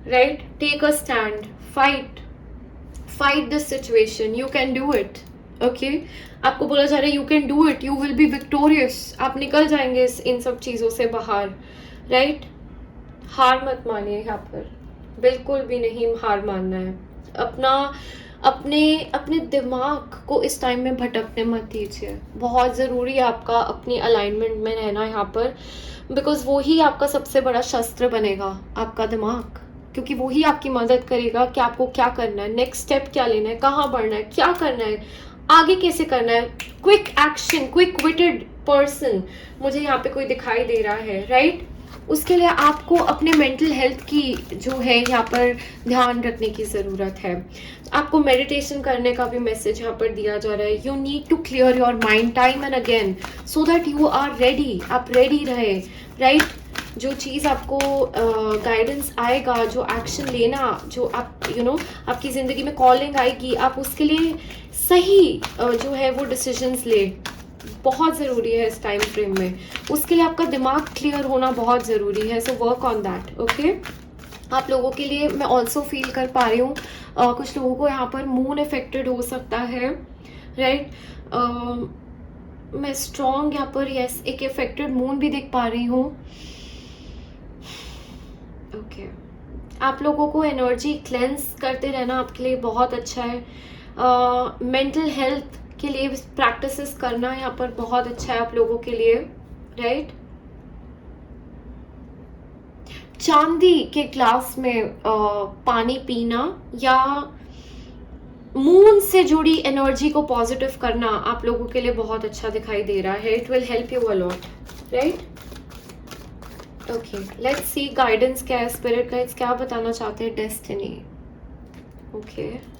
right. Take a stand, fight this situation, you can do it, okay. आपको बोला जा रहा है you can do it, you will be victorious, आप निकल जाएंगे इन सब चीज़ों से बाहर, राइट। हार मत मानिए, यहाँ पर बिल्कुल भी नहीं हार मानना है। अपने दिमाग को इस टाइम में भटकने मत दीजिए। बहुत ज़रूरी है आपका अपनी अलाइनमेंट में रहना यहाँ पर, बिकॉज वो ही आपका सबसे बड़ा शस्त्र बनेगा, आपका दिमाग, क्योंकि वो ही आपकी मदद करेगा कि आपको क्या करना है, नेक्स्ट स्टेप क्या लेना है, कहाँ बढ़ना है, क्या करना है, आगे कैसे करना है। Quick action, quick witted person मुझे यहाँ पे कोई दिखाई दे रहा है, राइट। उसके लिए आपको अपने मेंटल हेल्थ की जो है यहाँ पर ध्यान रखने की ज़रूरत है। आपको मेडिटेशन करने का भी मैसेज यहाँ पर दिया जा रहा है। You need to clear your mind time and again so that you are ready, आप रेडी रहे, राइट। जो चीज़ आपको गाइडेंस आएगा, जो एक्शन लेना, जो आप आपकी ज़िंदगी में कॉलिंग आएगी, आप उसके लिए सही जो है वो डिसीजंस ले, बहुत ज़रूरी है इस टाइम फ्रेम में। उसके लिए आपका दिमाग क्लियर होना बहुत ज़रूरी है, so work on that, okay. आप लोगों के लिए मैं ऑल्सो फील कर पा रही हूँ कुछ लोगों को यहाँ पर मून अफेक्टेड हो सकता है, राइट। मैं स्ट्रॉन्ग यहाँ पर यस एक अफेक्टेड मून भी देख पा रही हूँ, ओके। आप लोगों को एनर्जी क्लेंस करते रहना आपके लिए बहुत अच्छा है। मेंटल हेल्थ के लिए प्रैक्टिसेस करना यहाँ पर बहुत अच्छा है आप लोगों के लिए, राइट। चांदी के ग्लास में पानी पीना या मून से जुड़ी एनर्जी को पॉजिटिव करना आप लोगों के लिए बहुत अच्छा दिखाई दे रहा है। It will help you a lot, right. Okay, let's see guidance क्या है, स्पिरिट गाइड्स क्या बताना चाहते हैं। Destiny, okay.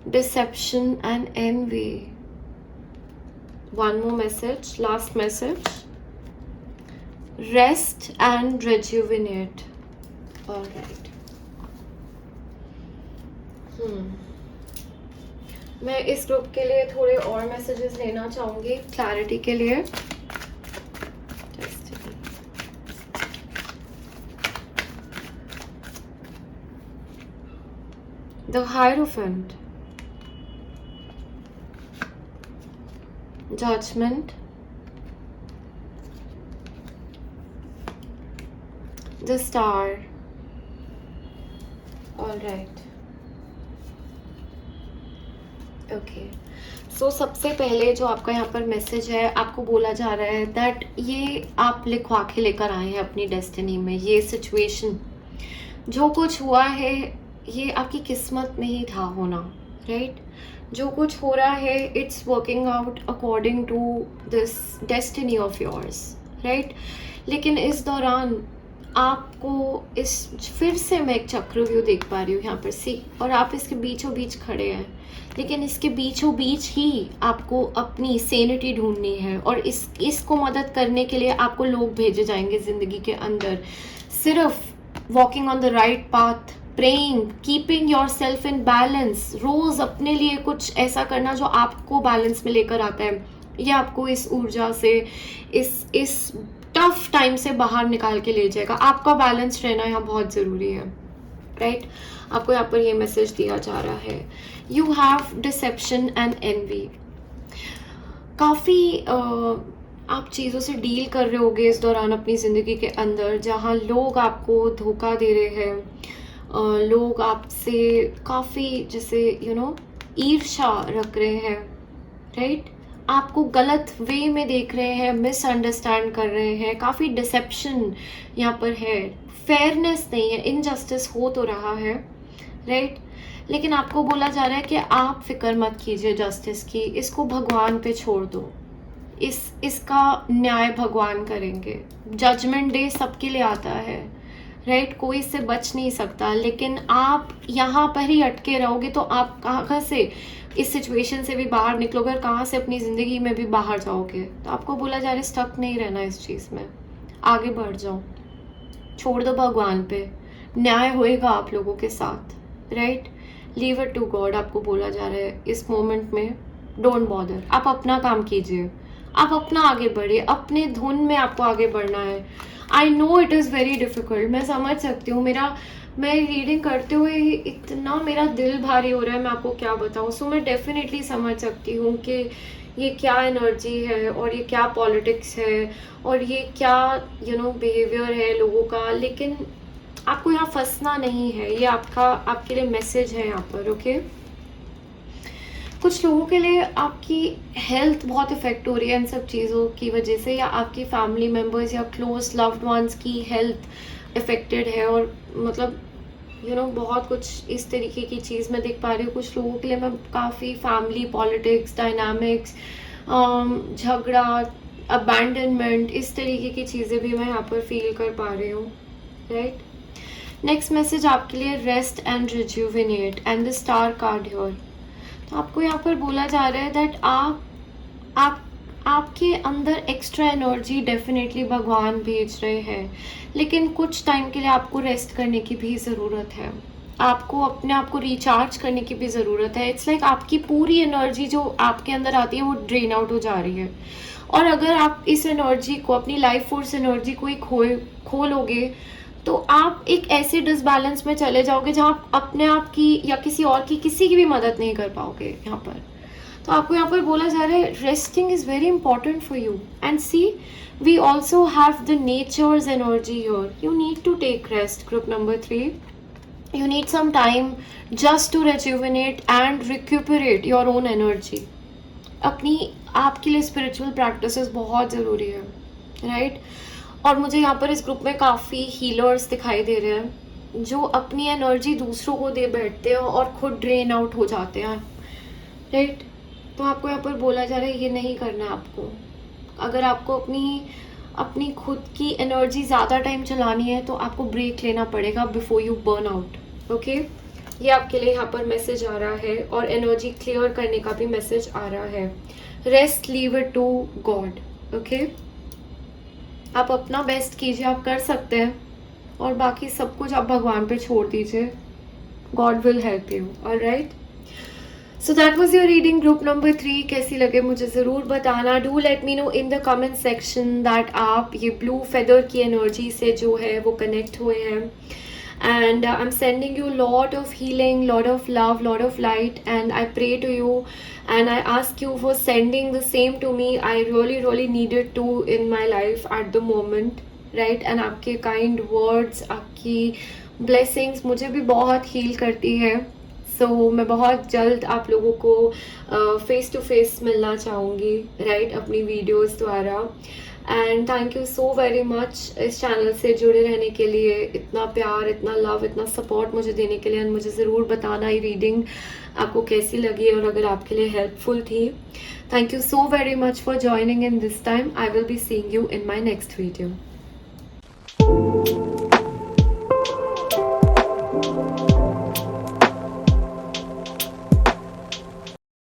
Deception and envy. One more message, last message. Rest and rejuvenate. All right. मैं इस ग्रुप के लिए थोड़े और मैसेजेस लेना चाहूंगी क्लैरिटी के लिए। The Hierophant. Judgment, the Star. All right. Okay. So सबसे पहले जो आपका यहाँ पर मैसेज है, आपको बोला जा रहा है दैट ये आप लिखवा के लेकर आए हैं अपनी डेस्टिनी में। ये सिचुएशन जो कुछ हुआ है ये आपकी किस्मत में ही था होना, राइट। जो कुछ हो रहा है it's working out according to this destiny of yours, right. लेकिन इस दौरान आपको इस फिर से मैं एक चक्रव्यूह देख पा रही हूँ यहाँ पर सी, और आप इसके बीचों बीच खड़े हैं, लेकिन इसके बीचों बीच ही आपको अपनी सेनिटी ढूंढनी है और इसको मदद करने के लिए आपको लोग भेजे जाएंगे ज़िंदगी के अंदर। सिर्फ walking on the right path praying, keeping yourself in balance, रोज अपने लिए कुछ ऐसा करना जो आपको बैलेंस में लेकर आता है, ये आपको इस ऊर्जा से, इस टफ टाइम से बाहर निकाल के ले जाएगा। आपका बैलेंस रहना यहाँ बहुत ज़रूरी है, राइट? आपको यहाँ पर ये मैसेज दिया जा रहा है, you have deception and envy. काफ़ी आप चीज़ों से डील कर रहे होगे इस दौरान अपनी ज़िंदगी के अंदर, जहाँ लोग आपको धोखा दे रहे हैं, लोग आपसे काफ़ी जैसे ईर्ष्या रख रहे हैं, राइट? आपको गलत वे में देख रहे हैं, मिसअंडरस्टैंड कर रहे हैं, काफ़ी डिसेप्शन यहाँ पर है, फेयरनेस नहीं है, इनजस्टिस हो तो रहा है, राइट? लेकिन आपको बोला जा रहा है कि आप फिक्र मत कीजिए जस्टिस की, इसको भगवान पे छोड़ दो, इसका न्याय भगवान करेंगे। जजमेंट डे सबके लिए आता है, राइट? कोई इससे बच नहीं सकता, लेकिन आप यहाँ पर ही अटके रहोगे तो आप कहाँ से इस सिचुएशन से भी बाहर निकलोगे और कहाँ से अपनी ज़िंदगी में भी बाहर जाओगे? तो आपको बोला जा रहा है स्टक नहीं रहना इस चीज़ में, आगे बढ़ जाओ, छोड़ दो भगवान पे, न्याय होएगा आप लोगों के साथ, right? Leave it to God आपको बोला जा रहा है इस मोमेंट में। डोंट बॉदर, आप अपना काम कीजिए, आप अपना आगे बढ़िए, अपने धुन में आपको आगे बढ़ना है। I know it is very difficult, मैं समझ सकती हूँ। मैं रीडिंग करते हुए इतना मेरा दिल भारी हो रहा है, मैं आपको क्या बताऊँ। सो मैं डेफिनेटली समझ सकती हूँ कि ये क्या एनर्जी है और ये क्या पॉलिटिक्स है और ये क्या बिहेवियर है लोगों का, लेकिन आपको यहाँ फंसना नहीं है। ये आपके लिए मैसेज है यहाँ पर, ओके? कुछ लोगों के लिए आपकी हेल्थ बहुत इफ़ेक्ट हो रही है इन सब चीज़ों की वजह से, या आपकी फैमिली मेम्बर्स या क्लोज लव्ड वंस की हेल्थ इफ़ेक्टेड है, और मतलब बहुत कुछ इस तरीके की चीज़ मैं देख पा रही हूँ। कुछ लोगों के लिए मैं काफ़ी फैमिली पॉलिटिक्स, डायनामिक्स, झगड़ा, अबैंडनमेंट, इस तरीके की चीज़ें भी मैं यहाँ पर फील कर पा रही हूँ, राइट? नेक्स्ट मैसेज आपके लिए, rest and rejuvenate and the star card here. तो आपको यहाँ पर बोला जा रहा है दैट आपके अंदर एक्स्ट्रा एनर्जी डेफिनेटली भगवान भेज रहे हैं, लेकिन कुछ टाइम के लिए आपको रेस्ट करने की भी ज़रूरत है, आपको अपने आप को रिचार्ज करने की भी ज़रूरत है। इट्स लाइक आपकी पूरी एनर्जी जो आपके अंदर आती है वो ड्रेन आउट हो जा रही है, और अगर आप इस एनर्जी को, अपनी लाइफ फोर्स एनर्जी को ही खोलोगे तो आप एक ऐसे डिसबैलेंस में चले जाओगे जहाँ आप अपने आप की या किसी और की, किसी की भी मदद नहीं कर पाओगे यहाँ पर। तो आपको यहाँ पर बोला जा रहा है resting is very important for you, and see we also have the nature's energy here. You need to take rest. Group number 3, you need some time just to rejuvenate and recuperate your own energy. अपनी आपके लिए spiritual practices बहुत ज़रूरी है, right? और मुझे यहाँ पर इस ग्रुप में काफ़ी हीलर्स दिखाई दे रहे हैं जो अपनी एनर्जी दूसरों को दे बैठते हैं और खुद ड्रेन आउट हो जाते हैं, राइट? तो आपको यहाँ पर बोला जा रहा है ये नहीं करना है आपको। अगर आपको अपनी खुद की एनर्जी ज़्यादा टाइम चलानी है तो आपको ब्रेक लेना पड़ेगा before you burn out, okay? ये आपके लिए यहाँ पर मैसेज आ रहा है, और एनर्जी क्लियर करने का भी मैसेज आ रहा है। Rest, leave it to God, okay? आप अपना बेस्ट कीजिए, आप कर सकते हैं, और बाकी सब कुछ आप भगवान पे छोड़ दीजिए। God will help you, alright? So that was your reading group number 3। कैसी लगे मुझे ज़रूर बताना। Do let me know in the comment section that आप ये ब्लू फेदर की एनर्जी से जो है वो कनेक्ट हुए हैं। And I'm sending you lot of healing, lot of love, lot of light, and I pray to you and I ask you for sending the same to me. I really needed to in my life at the moment, right? And आपके kind words, आपकी blessings मुझे भी बहुत heal करती है। So मैं बहुत जल्द आप लोगों को face to face मिलना चाहूँगी, right? अपनी videos द्वारा। And thank you so very much इस चैनल से जुड़े रहने के लिए, इतना प्यार, इतना लव, इतना सपोर्ट मुझे देने के लिए। एंड मुझे ज़रूर बताना ये रीडिंग आपको कैसी लगी और अगर आपके लिए हेल्पफुल थी। Thank you so very much for joining in this time. I will be seeing you in my next video.